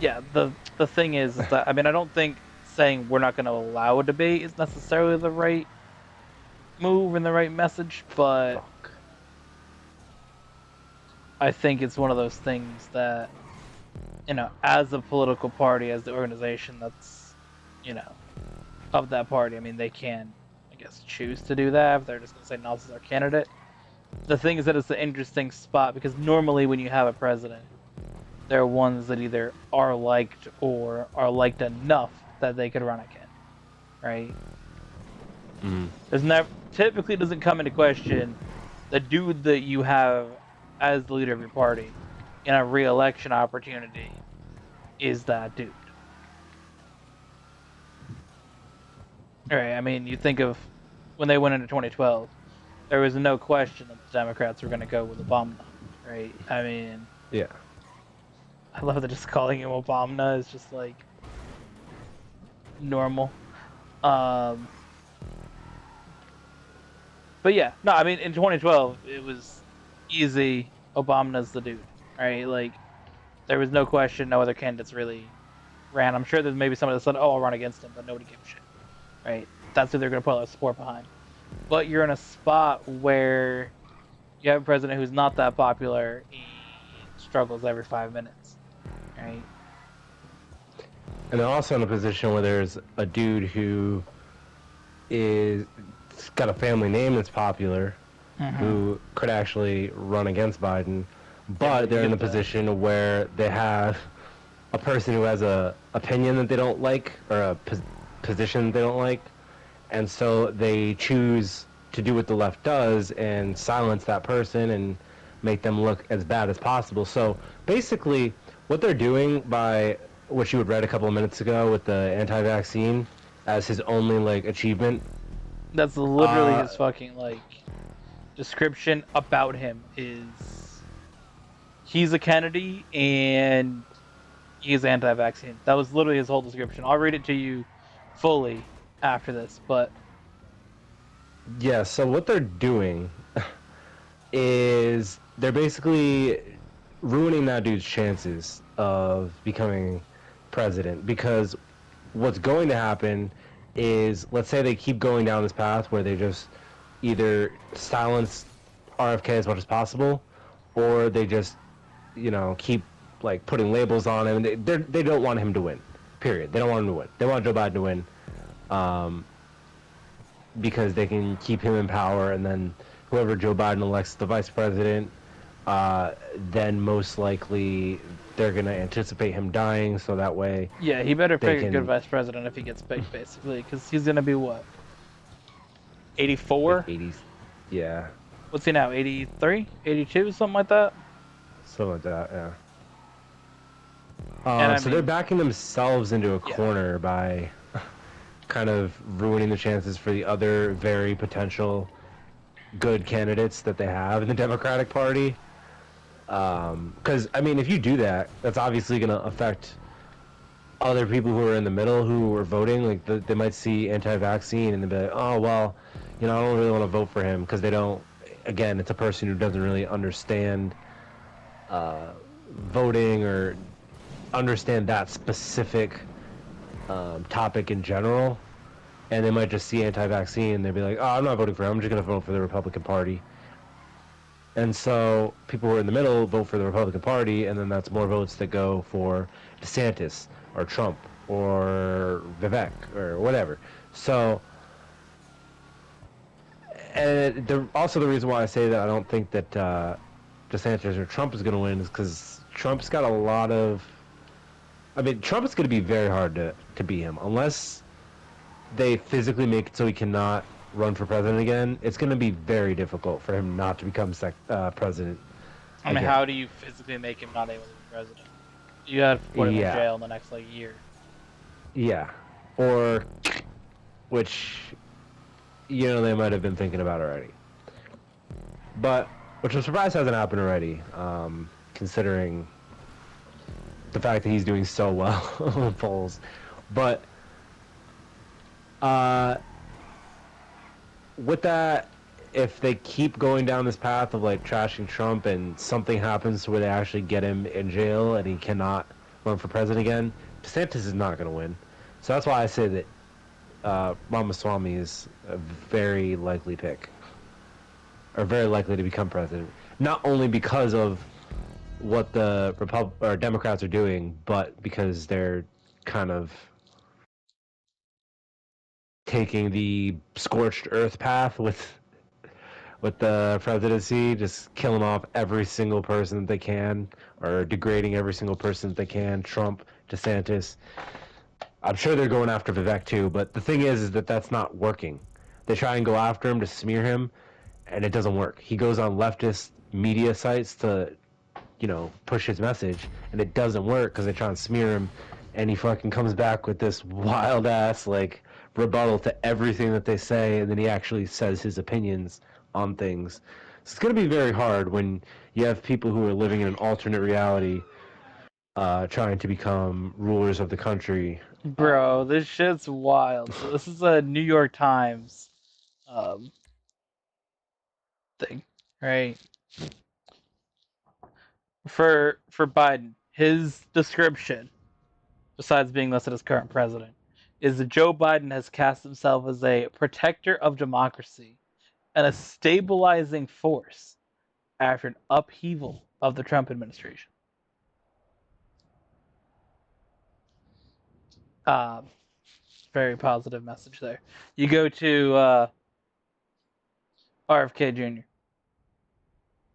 Yeah, the thing is that, I mean, I don't think saying we're not going to allow a debate is necessarily the right move and the right message, but I think it's one of those things that, as a political party, as the organization that's, of that party, I mean, they can, I guess, choose to do that if they're just going to say no, this is our candidate. The thing is that it's an interesting spot because normally when you have a president, there are ones that either are liked or are liked enough that they could run again, right? There's never typically doesn't come into question the dude that you have as the leader of your party in a re-election opportunity is that dude. All right, I mean, you think of when they went into 2012, there was no question that the Democrats were going to go with Obama, right? I mean, Yeah. I love that just calling him Obama is just like normal. Um, but yeah, no, I mean, in 2012, it was easy. Obama's the dude, right? Like, there was no question. No other candidates really ran. I'm sure that maybe somebody said, "Oh, I'll run against him," but nobody gave a shit, right? That's who they're going to put a lot of support behind. But you're in a spot where you have a president who's not that popular and struggles every 5 minutes, right? And they're also in a position where there's a dude who is got a family name that's popular, who could actually run against Biden, but they're in a position where they have a person who has a opinion that they don't like or a position they don't like, and so they choose to do what the left does and silence that person and make them look as bad as possible. So basically, what they're doing by what you had read a couple of minutes ago with the anti-vaccine as his only like achievement. That's literally his fucking like description about him is he's a Kennedy and he's anti-vaccine. That was literally his whole description. I'll read it to you fully after this, but Yeah, so what they're doing is they're basically ruining that dude's chances of becoming president, because what's going to happen is, let's say they keep going down this path where they just either silence RFK as much as possible, or they just, keep like putting labels on him. They don't want him to win. Period. They don't want him to win. They want Joe Biden to win, because they can keep him in power, and then whoever Joe Biden elects the vice president, then most likely they're gonna anticipate him dying, so that way. Yeah, he better pick a good vice president if he gets picked, basically, because he's gonna be what, 84? 80s. Yeah. What's he now? 83, 82, something like that. Something like that. Yeah. And so they're backing themselves into a corner by kind of ruining the chances for the other very potential good candidates that they have in the Democratic Party. Because, I mean, if you do that, that's obviously going to affect other people who are in the middle who are voting. Like, they might see anti-vaccine and they'll be like, oh, well, I don't really want to vote for him, because they don't, again, it's a person who doesn't really understand voting or understand that specific topic in general. And they might just see anti-vaccine and they'll be like, oh, I'm not voting for him, I'm just going to vote for the Republican Party. And so people who are in the middle vote for the Republican Party, and then that's more votes that go for DeSantis or Trump or Vivek or whatever. So, and also the reason why I say that I don't think that DeSantis or Trump is going to win is because Trump's got a lot of... I mean, Trump is going to be very hard to beat him. Unless they physically make it so he cannot run for president again, it's going to be very difficult for him not to become president. I mean, how do you physically make him not able to be president? You got to put him in jail in the next year. Yeah, or which they might have been thinking about already. But which I'm surprised hasn't happened already, considering the fact that he's doing so well in the polls. But with that, if they keep going down this path of like trashing Trump and something happens to where they actually get him in jail and he cannot run for president again, DeSantis is not going to win. So that's why I say that Ramaswamy is a very likely pick, or very likely to become president. Not only because of what the Democrats are doing, but because they're kind of taking the scorched earth path with the presidency, just killing off every single person that they can, or degrading every single person that they can. Trump, DeSantis. I'm sure they're going after Vivek too, but the thing is that that's not working. They try and go after him to smear him, and it doesn't work. He goes on leftist media sites to, push his message, and it doesn't work because they try and smear him, and he fucking comes back with this wild ass rebuttal to everything that they say, and then he actually says his opinions on things. So it's gonna be very hard when you have people who are living in an alternate reality, trying to become rulers of the country. Bro, this shit's wild. So this is a New York Times thing, right? For Biden, his description, besides being listed as current president, is that Joe Biden has cast himself as a protector of democracy and a stabilizing force after an upheaval of the Trump administration. Very positive message there. You go to RFK Jr.,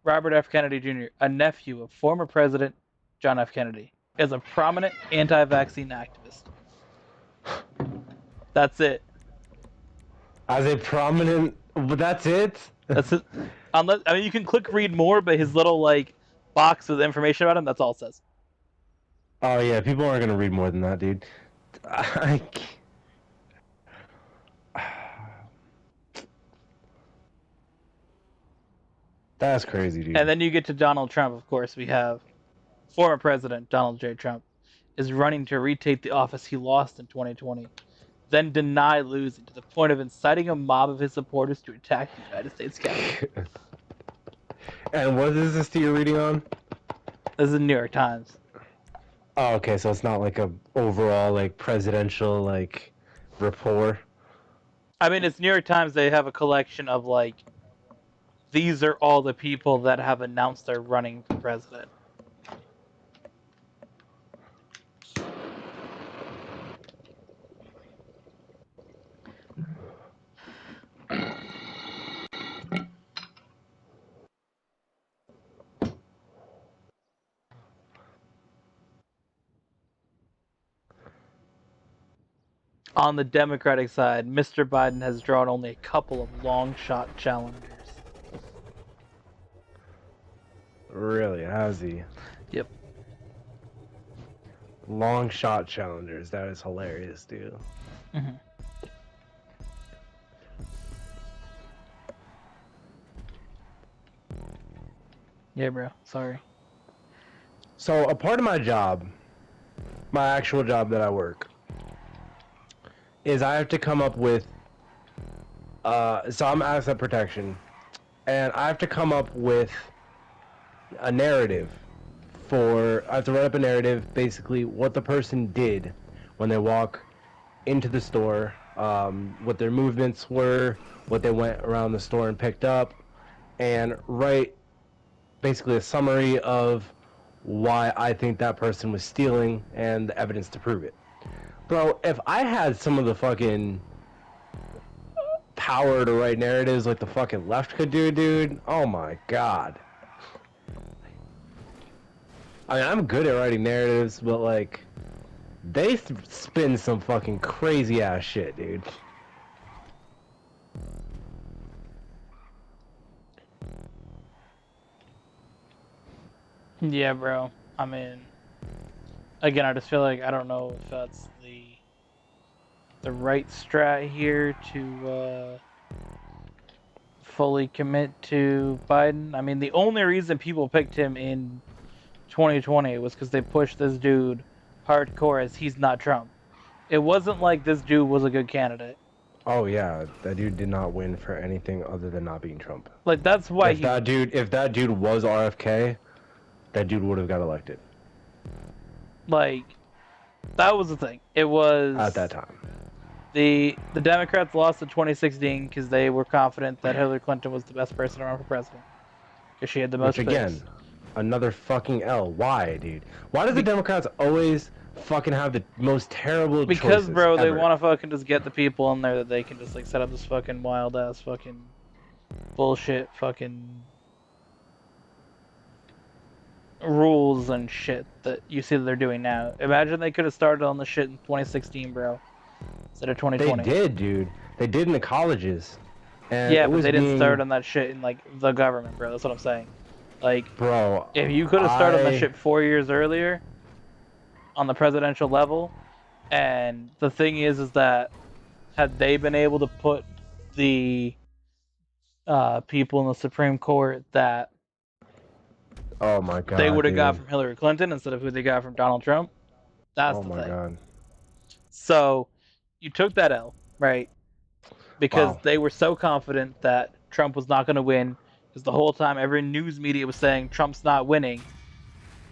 Robert F. Kennedy Jr., a nephew of former President John F. Kennedy, is a prominent anti-vaccine activist. That's it. As a prominent, but that's it. That's it. Unless, I mean, you can click read more, but his little box with information about him, that's all it says. Oh yeah, people aren't gonna read more than that, dude. That's crazy, dude. And then you get to Donald Trump, of course. We have former President Donald J. Trump is running to retake the office he lost in 2020, then deny losing to the point of inciting a mob of his supporters to attack the United States Capitol. And what is this that you're reading on? This is the New York Times. Oh, okay, so it's not like a overall presidential rapport. I mean, it's New York Times. They have a collection of these are all the people that have announced they're running for president. On the Democratic side, Mr. Biden has drawn only a couple of long shot challengers. Really, has he? Yep. Long shot challengers. That is hilarious, dude. Mm-hmm. Yeah, bro. Sorry. So a part of my job, my actual job that I work, is I have to come up with. So I'm asset protection, and I have to come up with a narrative. I have to write up a narrative, basically what the person did when they walk into the store, what their movements were, what they went around the store and picked up, and write basically a summary of why I think that person was stealing and the evidence to prove it. Bro, if I had some of the fucking power to write narratives like the fucking left could do, dude, oh my god. I mean, I'm good at writing narratives, but they spin some fucking crazy ass shit, dude. Yeah, bro. I mean, again, I just feel like I don't know if that's the right strat here to fully commit to Biden. I mean, the only reason people picked him in 2020 was because they pushed this dude hardcore as he's not Trump. It wasn't like this dude was a good candidate. Oh yeah, that dude did not win for anything other than not being Trump. That's why if that dude was RFK, that dude would have got elected. That was the thing. It was At that time. The Democrats lost in 2016 because they were confident that Hillary Clinton was the best person to run for president because she had the most Which again, Another fucking L. Why, dude? Why does the Democrats always fucking have the most terrible Because, choices bro, they ever? want to fucking just get the people in there that they can just like set up this fucking wild ass fucking bullshit fucking rules and shit that you see that they're doing now. Imagine they could have started on the shit in 2016, bro, instead of They 2020. did, dude. They did in the colleges. And Yeah, it but was they didn't start being, on that shit in like the government, bro. That's what I'm saying. Like, bro, if you could have started on that I, shit 4 years earlier on the presidential level, and the thing is that had they been able to put the people in the Supreme Court that oh my they god, would have got dude. from Hillary Clinton instead of who they got from Donald Trump, that's Oh the my thing. god. So you took that L, right? Because Wow. they were so confident that Trump was not going to win. Because the whole time, every news media was saying Trump's not winning,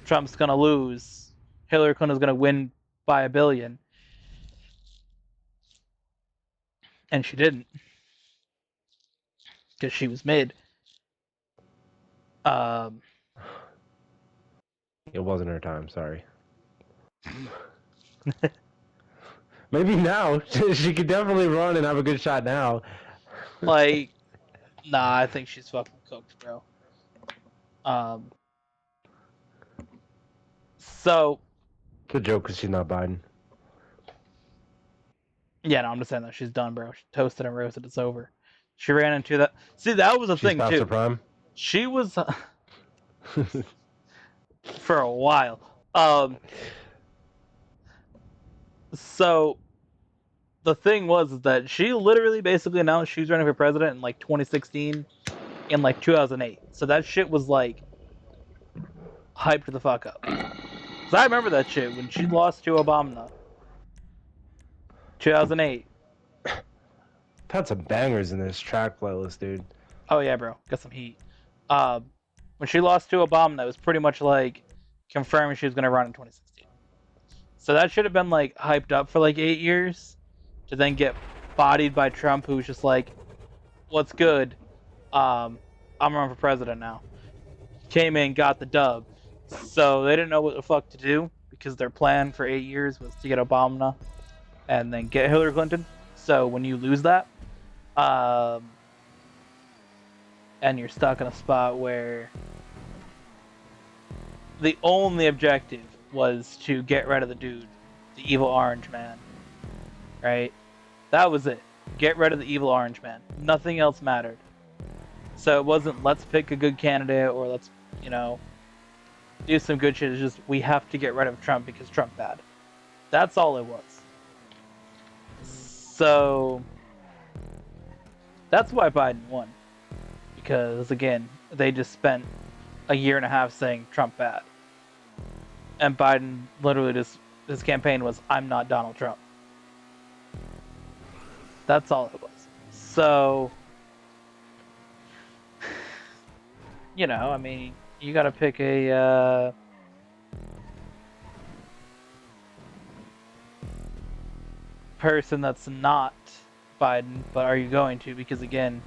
Trump's going to lose, Hillary Clinton's going to win by a billion, and she didn't because she was mid. Um, It wasn't her time, sorry. Maybe now. She could definitely run and have a good shot now. like, nah, I think she's fucking cooked, bro. Um, so It's a joke because she's not Biden. yeah, no, I'm just saying that she's done, bro. She toasted and roasted. It's over. She ran into that. See, that was the She's thing past her too. prime. She was for a while. Um, so the thing was that she literally basically announced she was running for president in like 2016 in like 2008. So that shit was like hyped the fuck up. Cause I remember that shit when she lost to Obama, 2008. Had some bangers in this track playlist, dude. Oh yeah, bro, got some heat. Um, when she lost to Obama, that was pretty much like confirming she was gonna run in 2016. So that should have been like hyped up for like 8 years, to then get bodied by Trump, who was just like, "What's good? I'm running for president now." Came in, got the dub. So they didn't know what the fuck to do because their plan for 8 years was to get Obama and then get Hillary Clinton. So when you lose that, um, and you're stuck in a spot where the only objective was to get rid of the dude, the evil orange man, right? That was it. Get rid of the evil orange man. Nothing else mattered. So it wasn't let's pick a good candidate or let's, you know, do some good shit. It's just we have to get rid of Trump because Trump bad. That's all it was. So that's why Biden won. Because again, they just spent a year and a half saying Trump bad. And Biden literally just his campaign was I'm not Donald Trump. That's all it was. So you know, I mean, you got to pick a person that's not Biden, but are you going to? Because again,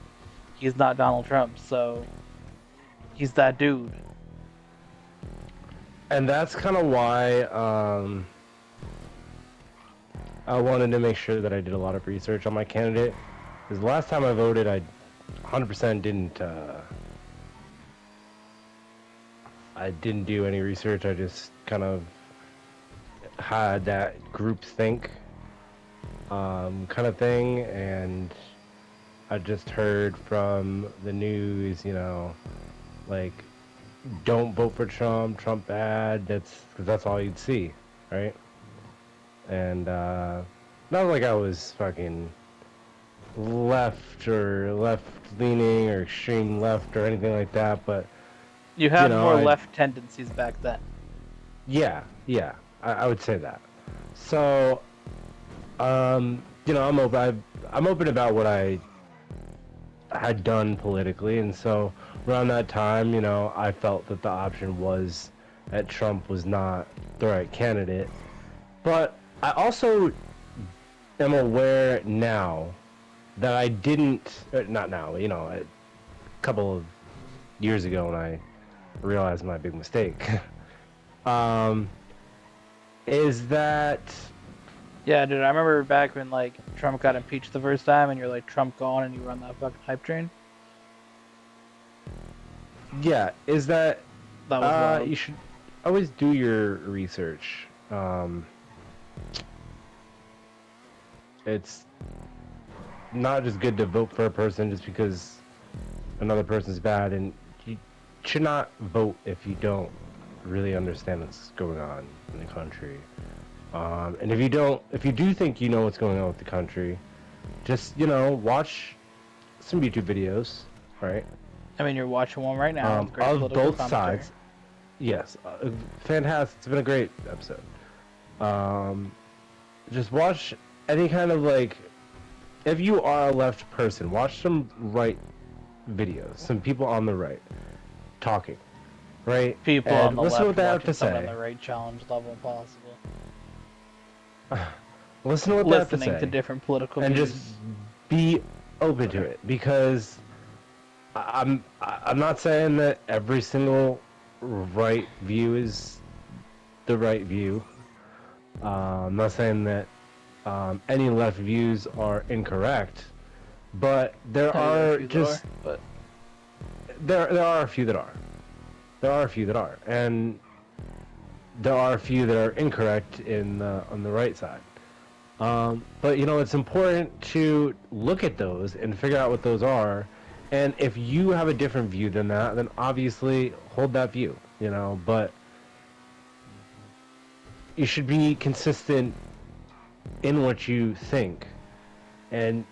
he's not Donald Trump, so he's that dude. And that's kind of why I wanted to make sure that I did a lot of research on my candidate. Because the last time I voted, I 100% didn't. I didn't do any research. I just kind of had that groupthink kind of thing, and I just heard from the news, you know, like, don't vote for Trump, Trump bad. Because that's all you'd see, right? And not like I was fucking left or left leaning or extreme left or anything like that, but You you had know, more left tendencies back then. yeah, I would say that. So, you know, I'm open about what I had done politically, and so around that time, you know, I felt that the option was that Trump was not the right candidate. But I also am aware now that I didn't, not now, you know, a couple of years ago when I realized my big mistake. Is that Yeah, dude, I remember back when like Trump got impeached the first time, and you're like Trump gone, and you were on that fucking hype train. yeah? Is that That was wild. you should always do your research. It's not just good to vote for a person just because another person's bad, and you should not vote if you don't really understand what's going on in the country. And if you do think you know what's going on with the country, just watch some YouTube videos, right? I mean, you're watching one right now. With great Of political both commentary. sides. Yes, fantastic. It's been a great episode. Just watch any kind of like, if you are a left person, watch some right videos, some people on the right talking, right? People And on the listen to left what they have watching to someone on say. the right challenge level possible. Listen to what they have to Listening say. to different political And views. just be open to it, because I'm not saying that every single right view is the right view. I'm not saying that any left views are incorrect, but there are just but there are a few that are. There are a few that are, and there are a few that are incorrect on the right side. But it's important to look at those and figure out what those are. And if you have a different view than that, then obviously hold that view. But you should be consistent in what you think. And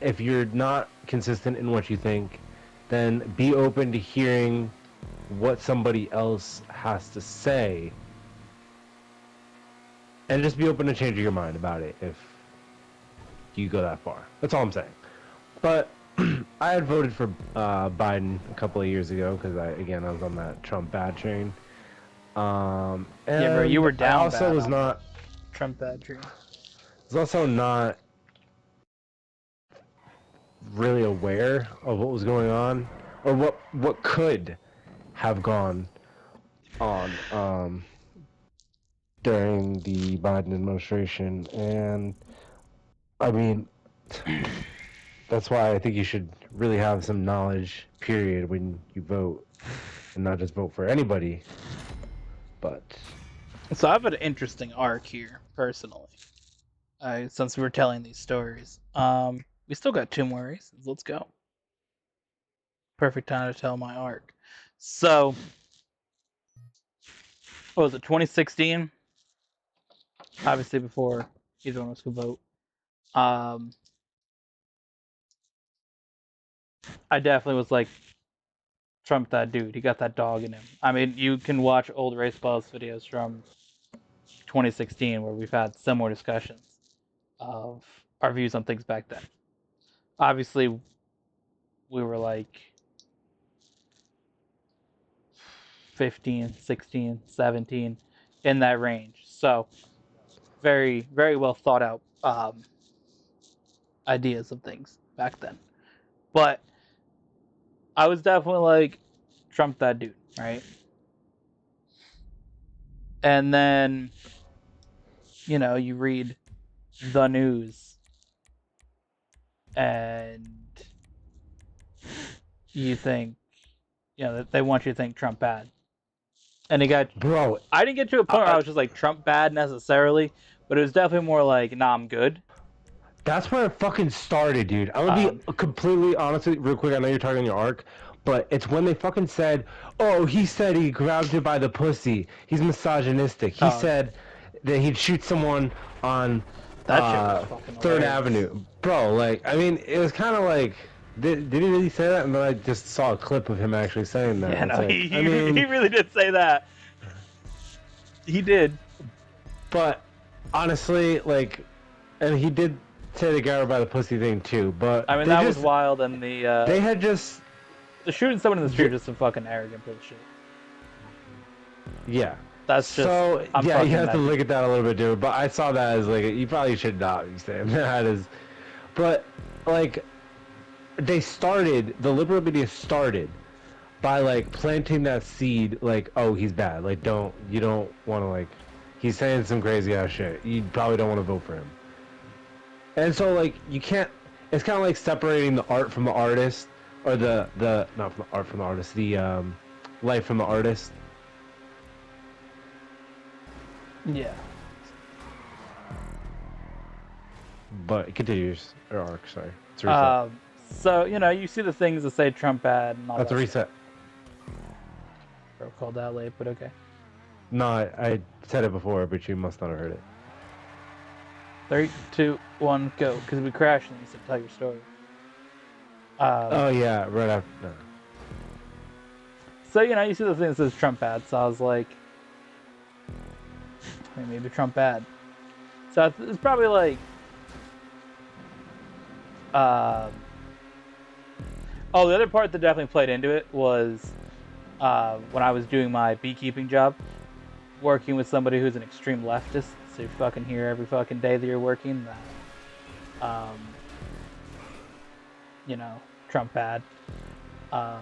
if you're not consistent in what you think, then be open to hearing what somebody else has to say. And just be open to changing your mind about it if you go that far. That's all I'm saying. But I had voted for Biden a couple of years ago because I was on that Trump bad train. And yeah, bro, you were down. I also was not Trump bad train. was also not really aware of what was going on or what could have gone on during the Biden administration. And I mean, that's why I think you should really have some knowledge, period, when you vote, and not just vote for anybody. But So I have an interesting arc here, personally. Since we were telling these stories, we still got 2 more races. Let's go. Perfect time to tell my arc. So, what was it? 2016. Obviously, before either one of us could vote. I definitely was like, Trump that dude. He got that dog in him. I mean, you can watch old Race Balls videos from 2016 where we've had similar discussions of our views on things back then. Obviously, we were like 15, 16, 17 in that range. So, very, very well thought out ideas of things back then. But I was definitely like, Trump that dude, right? And then, you read the news and you think, they want you to think Trump bad. And bro, I didn't get to a point where I was just like Trump bad necessarily, but it was definitely more like, nah, I'm good. that's where it fucking started, dude. I'm gonna be completely honest with you real quick. I know you're talking your arc, but it's when they fucking said, oh, he said he grabbed her by the pussy. He's misogynistic. He said that he'd shoot someone on that shit was fucking Third hilarious. Avenue. Bro, like, I mean, it was kind of like, did he really say that? And then I just saw a clip of him actually saying that. Yeah, no, like, he really did say that. He did. But honestly, like, and he did say the guy by the pussy thing too. But I mean, that was wild, and they had just the shooting someone in the street is some fucking arrogant bullshit. Yeah. That's just so. Yeah, you have to look at that a little bit different. But I saw that as like, you probably should not be saying that as. But like, the liberal media started by like planting that seed, like, oh, he's bad. Like, you don't want to, like, he's saying some crazy ass shit. You probably don't want to vote for him. And so, like, you can't. It's kind of like separating the art from the artist, or the not from the art from the artist, the life from the artist. Yeah. But it continues, or arc. Sorry, it's a reset. So you know, you see the things that say Trump bad and all That's that. a reset. Bro, called out late, but okay. No, I said it before, but you must not have heard it. 3, 2, 1, go. Because we crashed and you said tell your story. Oh yeah, right after. No. So you know, you see the thing that says Trump bad. So I was like, hey, maybe Trump bad. So it's probably like, oh, the other part that definitely played into it was when I was doing my beekeeping job, working with somebody who's an extreme leftist. So you fucking hear every fucking day that you're working that, you know, Trump bad. So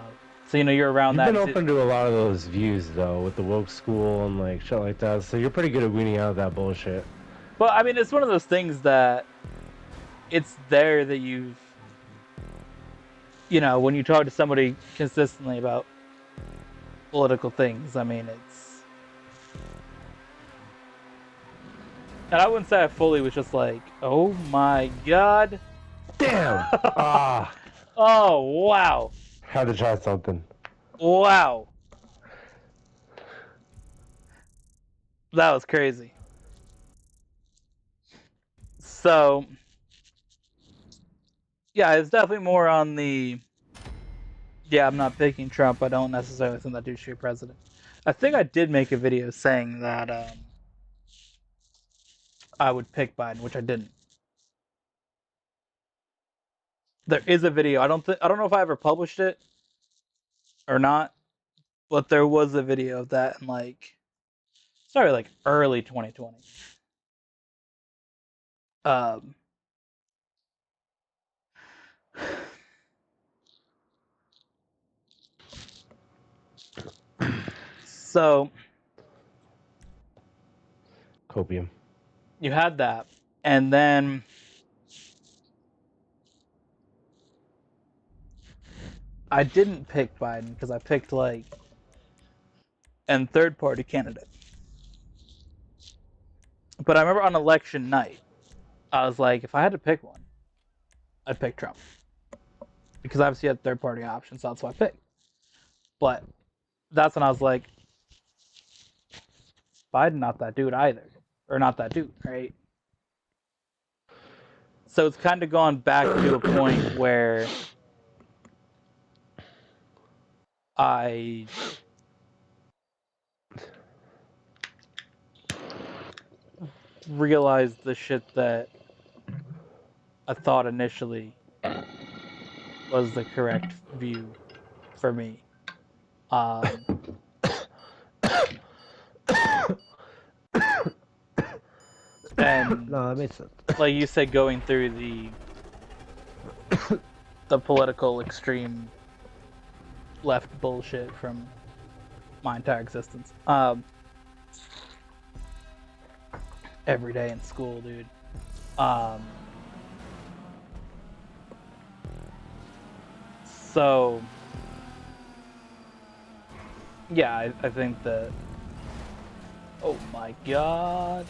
you know you're around You've that. been open to a lot of those views though, with the woke school and like shit like that. So you're pretty good at weeding out that bullshit. But I mean, it's one of those things that it's there that you've, you know, when you talk to somebody consistently about political things. I mean, it's, and I wouldn't say I fully was just like, oh my god. Damn. Ah. Oh wow. Had to try something. Wow. That was crazy. So, yeah, it's definitely more on the, yeah, I'm not picking Trump. I don't necessarily think that dude should be president. I think I did make a video saying that I would pick Biden, which I didn't. There is a video. I don't know if I ever published it or not, but there was a video of that in like, sorry, like early 2020. Um, so Copium. you had that, and then I didn't pick Biden because I picked like a third party candidate. But I remember on election night, I was like, if I had to pick one, I'd pick Trump because obviously you had third party options, so that's what I picked. But that's when I was like, Biden not that dude either, or not that dude, right? So it's kind of gone back to a point where I realized the shit that I thought initially was the correct view for me. And No, that makes sense. like you said, going through the political extreme left bullshit from my entire existence. Every day in school, dude. So yeah, I think that. Oh my god,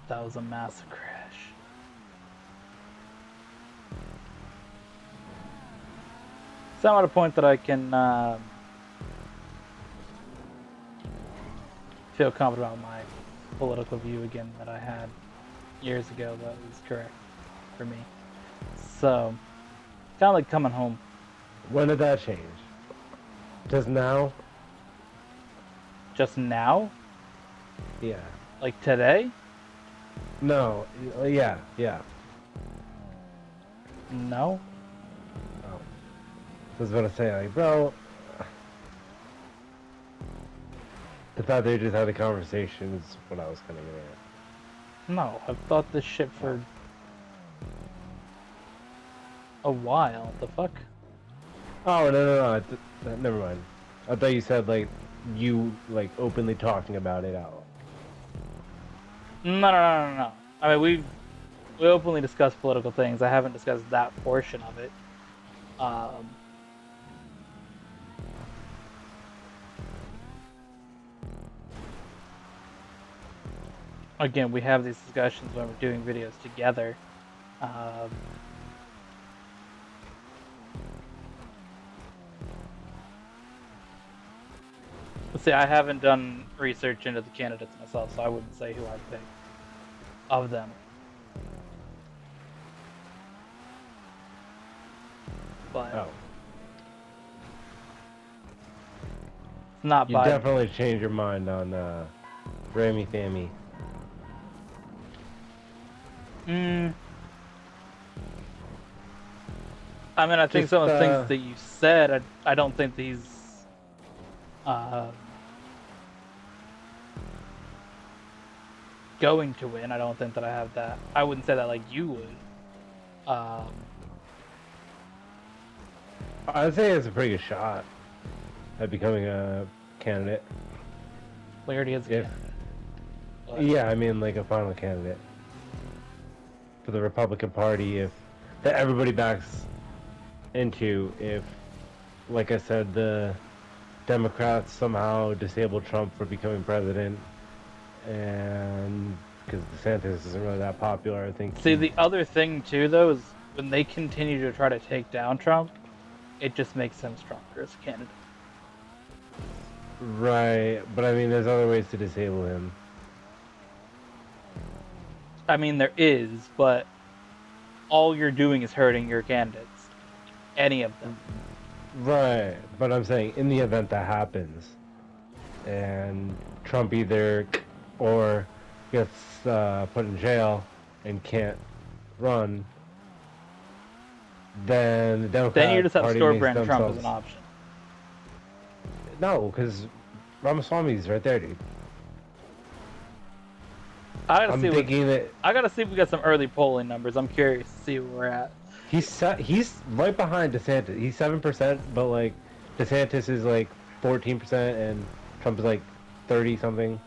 that was a massive crash. So I'm at a point that I can feel confident about my political view again that I had years ago. That was correct for me. So, kind of like coming home. When did that change? Just now? Just now? Yeah. Like today? No. Yeah. Yeah. No. Oh. I was gonna say, like, bro. The fact they just had a conversation is what I was kind of getting at. No, I've thought this shit for a while. The fuck? Oh, no. Never mind. I thought you said, like, you, like, openly talking about it out. No. I mean, we openly discuss political things. I haven't discussed that portion of it. Um, Again, we have these discussions when we're doing videos together. Um, See, I haven't done research into the candidates myself, so I wouldn't say who I pick of them. But Oh. it's not You Biden. definitely changed your mind on, Ramy Fammy. I mean, I think Just, some of the things that you said, I don't think that he's going to win. I don't think that I have that. I wouldn't say that like you would. I'd say it's a pretty good shot at becoming a candidate. Clarity is a If, candidate. yeah, I mean, like a final candidate for the Republican Party, if that everybody backs into, if, like I said, the Democrats somehow disable Trump for becoming president, and because DeSantis isn't really that popular, I think. See, the other thing too, though, is when they continue to try to take down Trump, it just makes him stronger as a candidate. Right, but I mean, there's other ways to disable him. I mean, there is, but all you're doing is hurting your candidates. Any of them. Right, but I'm saying in the event that happens, and Trump either or gets put in jail and can't run, then the Then you Democrat just have Party store makes brand Trump as themselves. an option. No, because Ramaswamy's right there, dude. I I'm thinking that gotta see if we got some early polling numbers. I'm curious to see where we're at. he's right behind DeSantis. He's 7%, but like DeSantis is like 14%, and Trump is like 30 something,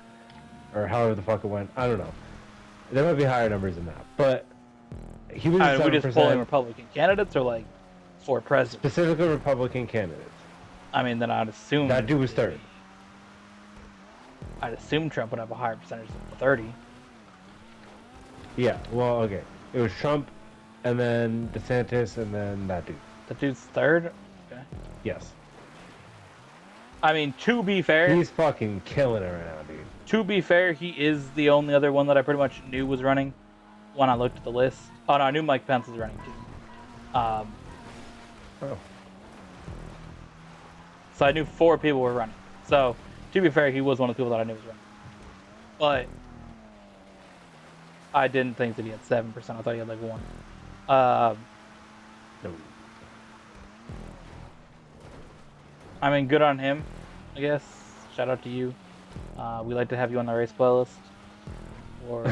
or however the fuck it went. I don't know. There might be higher numbers than that, but he was We just polling 7%. Republican candidates or like for president? Specifically Republican candidates. I mean, then I'd assume That dude was third. I'd assume Trump would have a higher percentage than 30. Yeah, well, okay. It was Trump, and then DeSantis, and then that dude. The dude's third. Okay. Yes. I mean, to be fair, He's fucking killing it right now, dude. to be fair, he is the only other one that I pretty much knew was running when I looked at the list. Oh no, I knew Mike Pence was running too. Oh. So I knew 4 people were running. So to be fair, he was one of the people that I knew was running. But I didn't think that he had 7%. I thought he had like 1. No. I mean, good on him, I guess. Shout out to you. We like to have you on the race playlist or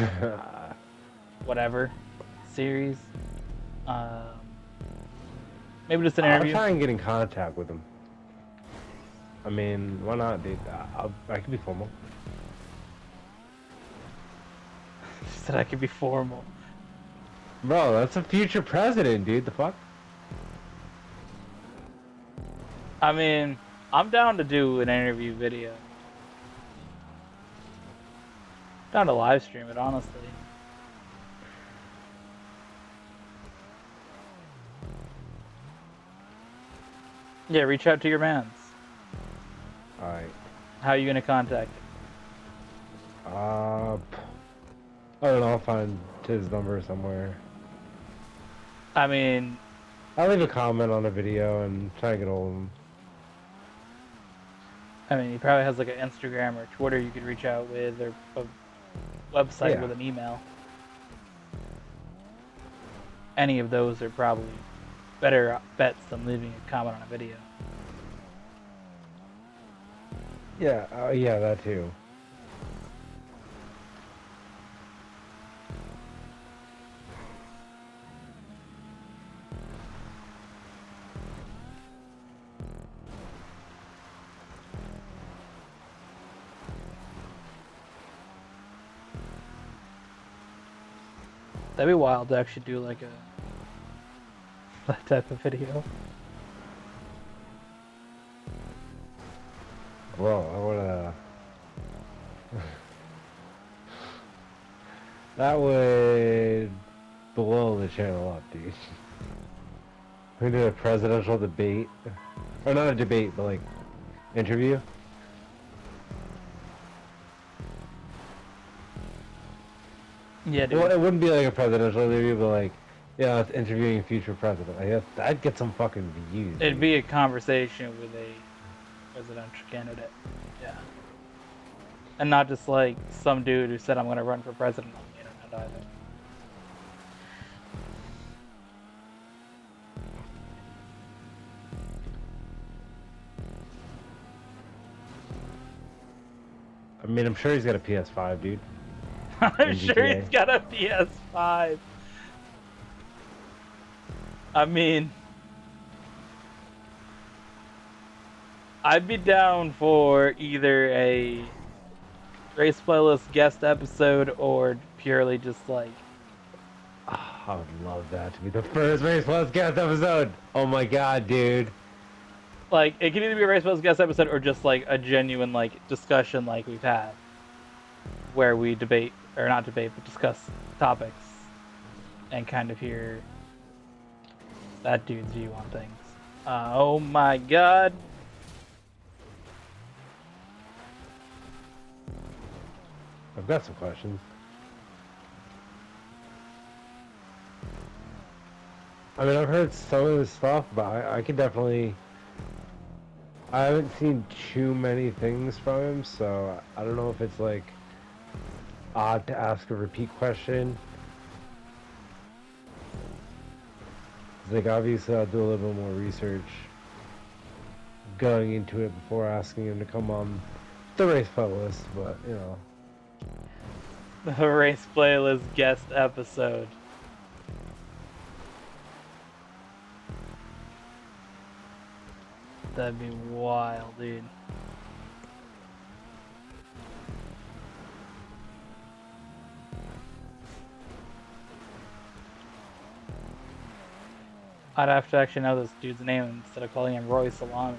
whatever series. Maybe just an interview. I'll try and get in contact with him. I mean, why not, dude? I can be formal. She said I could be formal. Bro, that's a future president, dude. The fuck? I mean, I'm down to do an interview video. Down to live stream it, honestly. Yeah, reach out to your mans. Alright. How are you gonna contact him? I don't know. I'll find his number somewhere. I mean, I'll leave a comment on a video and try to get hold of him. he probably has like an Instagram or Twitter you could reach out with, or a website with an email. Any of those are probably better bets than leaving a comment on a video. Yeah, yeah, that too. That'd be wild to actually do like a that type of video. Bro, I wanna. That would blow the channel up, dude. We did a presidential debate, or not a debate, but like interview. Yeah, dude. Well, it wouldn't be like a presidential interview, but like, yeah, it's interviewing a future president. I guess I'd get some fucking views. It'd be a conversation with a presidential candidate. Yeah. And not just like some dude who said I'm gonna run for president on the internet either. I mean, I'm sure he's got a PS5, dude. I'm sure he's got a PS5. I mean, I'd be down for either a Race Playlist guest episode or purely just like. Oh, I would love that to be the first Race Plus guest episode. Oh my god, dude. Like, it can either be a Race Playlist guest episode or just like a genuine like discussion like we've had, where we debate or not debate but discuss topics and kind of hear that dude's view on things. Oh my god. I've got some questions. I mean, I've heard some of his stuff, but I could definitely. I haven't seen too many things from him, so I don't know if it's like odd to ask a repeat question. Like, obviously, I'll do a little bit more research going into it before asking him to come on the Race Playlist, but you know. The Race Playlist guest episode. That'd be wild, dude. I'd have to actually know this dude's name instead of calling him Roy Salami.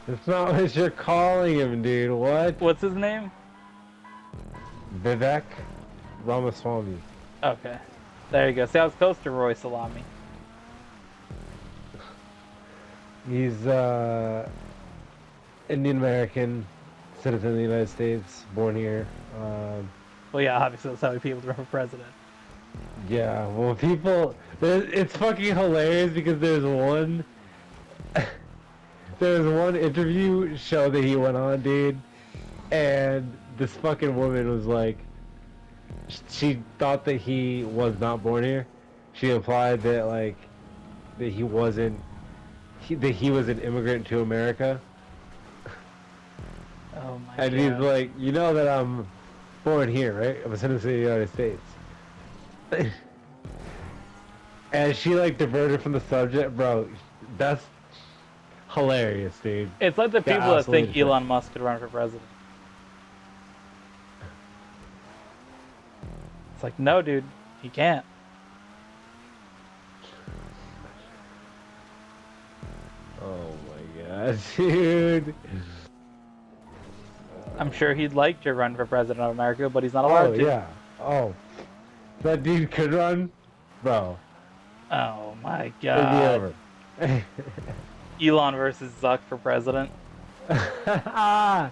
It's not what you're calling him, dude. What? What's his name? Vivek Ramaswamy. Okay. There you go. See, I was close to Roy Salami. He's Indian American, citizen of the United States, born here. Well, yeah, obviously that's how many people run for president. Yeah, well, people, it's fucking hilarious because there's one interview show that he went on, dude, and this fucking woman was like, she thought that he was not born here. She implied that like that he wasn't, that he was an immigrant to America. Oh my And god. he's like, you know that I'm born here, right? I'm a citizen of the United States. And she like diverted from the subject, bro. That's hilarious, dude. It's like the Yeah, people that think absolutely. Elon Musk could run for president. It's like, no, dude, he can't. Oh my god, dude. I'm sure he'd like to run for president of America, but he's not allowed Oh to. yeah. Oh, that dude could run, bro. Oh my It'd be god. over. Elon versus Zuck for president. ah.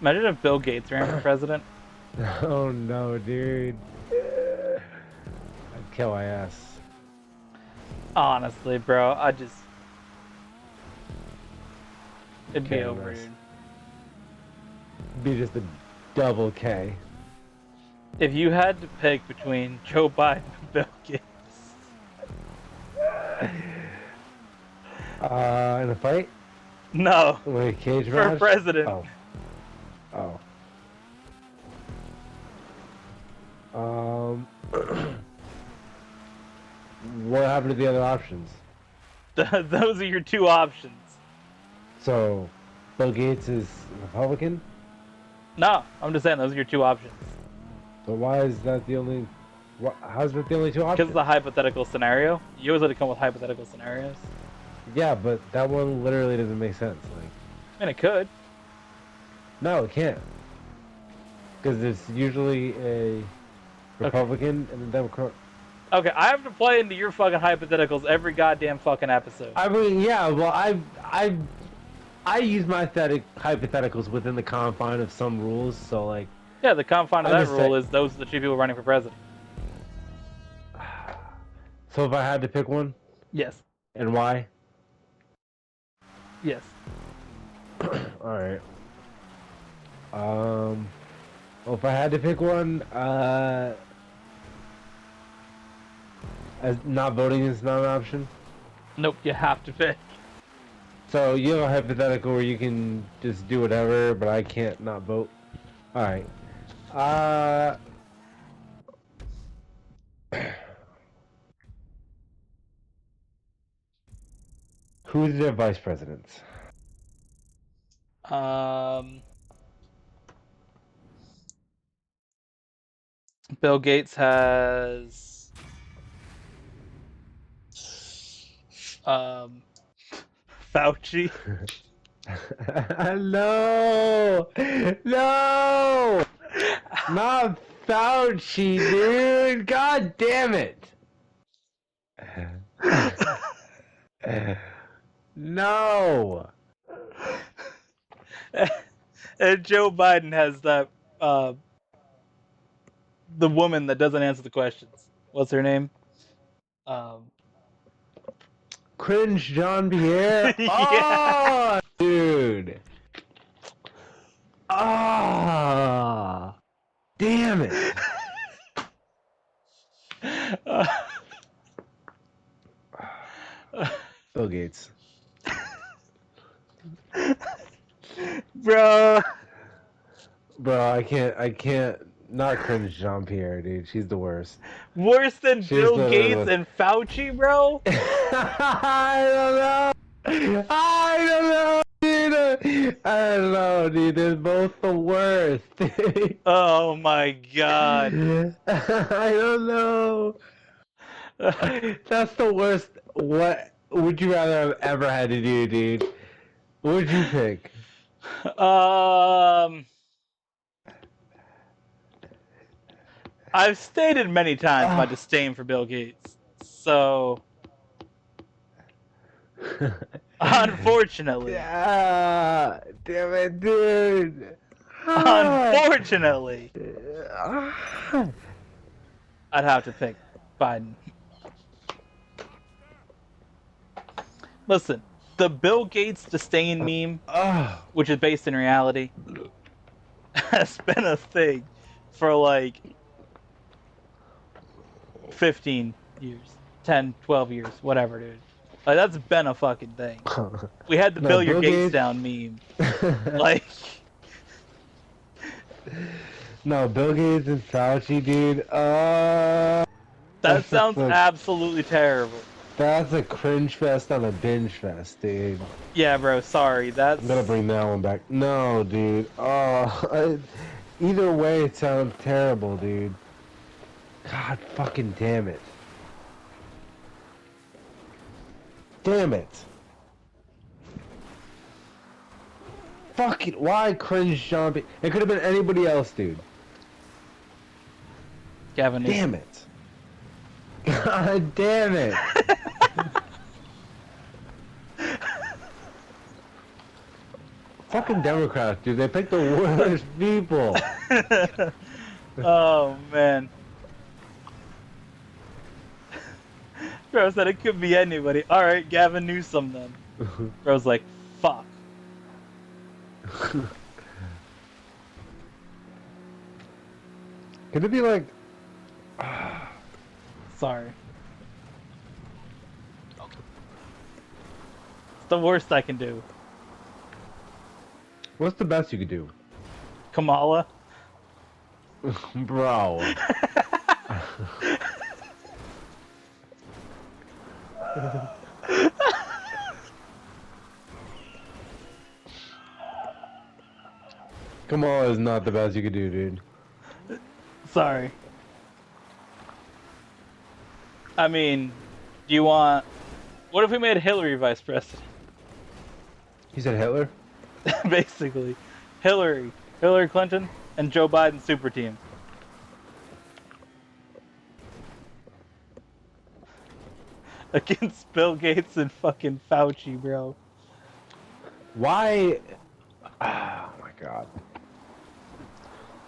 Imagine if Bill Gates ran for president. Oh no, dude. I'd kill my ass. Honestly, bro, it'd be Okay, over, nice. dude. Be just a double K. If you had to pick between Joe Biden and Bill Gates, In a fight? no, Like a cage for match? president. Oh. Oh. What happened to the other options? Those are your two options. So, Bill Gates is Republican? No, I'm just saying those are your two options. So why is that the only? How's that the only two Because options? it's a hypothetical scenario. You always let it come with hypothetical scenarios. Yeah, but that one literally doesn't make sense. Like, And it could. no, it can't. Because it's usually a Republican and a Democrat. Okay, I have to play into your fucking hypotheticals every goddamn fucking episode. I mean, yeah. Well, I use my hypotheticals within the confine of some rules. So like, Yeah, the confine of I'm that just rule is those are the two people running for president. so if I had to pick one, Yes. and why? Yes. All right. Well, if I had to pick one, as not voting is not an option. Nope, you have to pick. So you have a hypothetical where you can just do whatever, but I can't not vote. All right. Who's their vice presidents? Bill Gates has Fauci. No, no, not Fauci, dude. God damn it. No. And Joe Biden has that the woman that doesn't answer the questions. What's her name? Cringe Jean Pierre. Yeah. Oh, dude. Ah, damn it. Bill Gates. Bro. Bro, I can't not cringe Jean Pierre, dude. She's the worst. Worse than She's Bill the Gates worst. and Fauci, bro? I don't know. I don't know, dude. I don't know, dude. They're both the worst. Oh my god. I don't know. That's the worst. What would you rather have ever had to do, dude? What would you pick? I've stated many times my disdain for Bill Gates. So, unfortunately. Yeah, damn it, dude. Unfortunately, I'd have to pick Biden. Listen, the Bill Gates disdain meme, which is based in reality, has been a thing for like 15 years, 10, 12 years, whatever, dude. Like, that's been a fucking thing. We had the No, Bill Your Bill Gates Gates- down meme. Like, No, Bill Gates and Fauci, dude. that That's sounds just absolutely terrible. that's a cringe fest on a binge fest, dude. Yeah, bro, sorry. That's. I'm gonna bring that one back. No, dude. Either way, it sounds terrible, dude. God fucking damn it. Damn it. Fuck it. Why cringe Jean Pierre? It could have been anybody else, dude. Gavin Newsom. Damn it. God damn it. Fucking Democrats, dude. They picked the worst people. Oh, man. Bro said it could be anybody. Alright, Gavin Newsom then. Bro's like, fuck. Could it be like... Sorry. It's the worst I can do. What's the best you could do? Kamala. Bro. Kamala is not the best you could do, dude. Sorry. I mean, do you want... What if we made Hillary vice president? You said Hitler? Basically. Hillary Clinton, and Joe Biden super team. Against Bill Gates and fucking Fauci, bro. Why? Oh my god.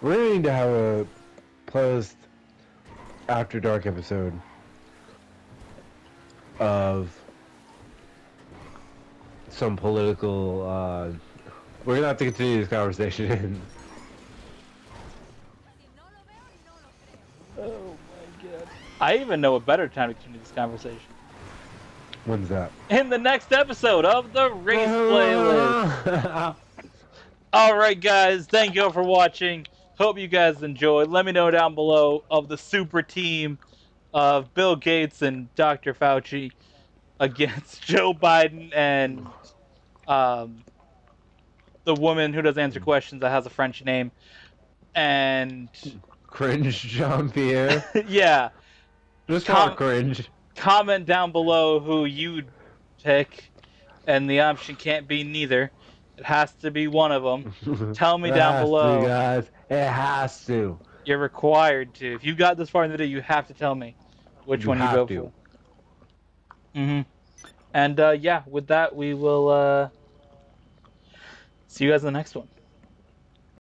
We're gonna need to have a post after dark episode of some political. We're gonna have to continue this conversation. Oh my god. I even know a better time to continue this conversation. When's that? In the next episode of the Race Playlist. Alright guys, thank you all for watching. Hope you guys enjoyed. Let me know down below of the super team of Bill Gates and Dr. Fauci against Joe Biden and the woman who doesn't answer questions that has a French name. And Cringe Jean-Pierre. yeah. Just call it cringe. Comment down below who you'd pick, and the option can't be neither. It has to be one of them. Tell me down below. To, guys. It has to. You're required to. If you got this far in the video, you have to tell me which one you go for. And yeah, with that, we will see you guys in the next one.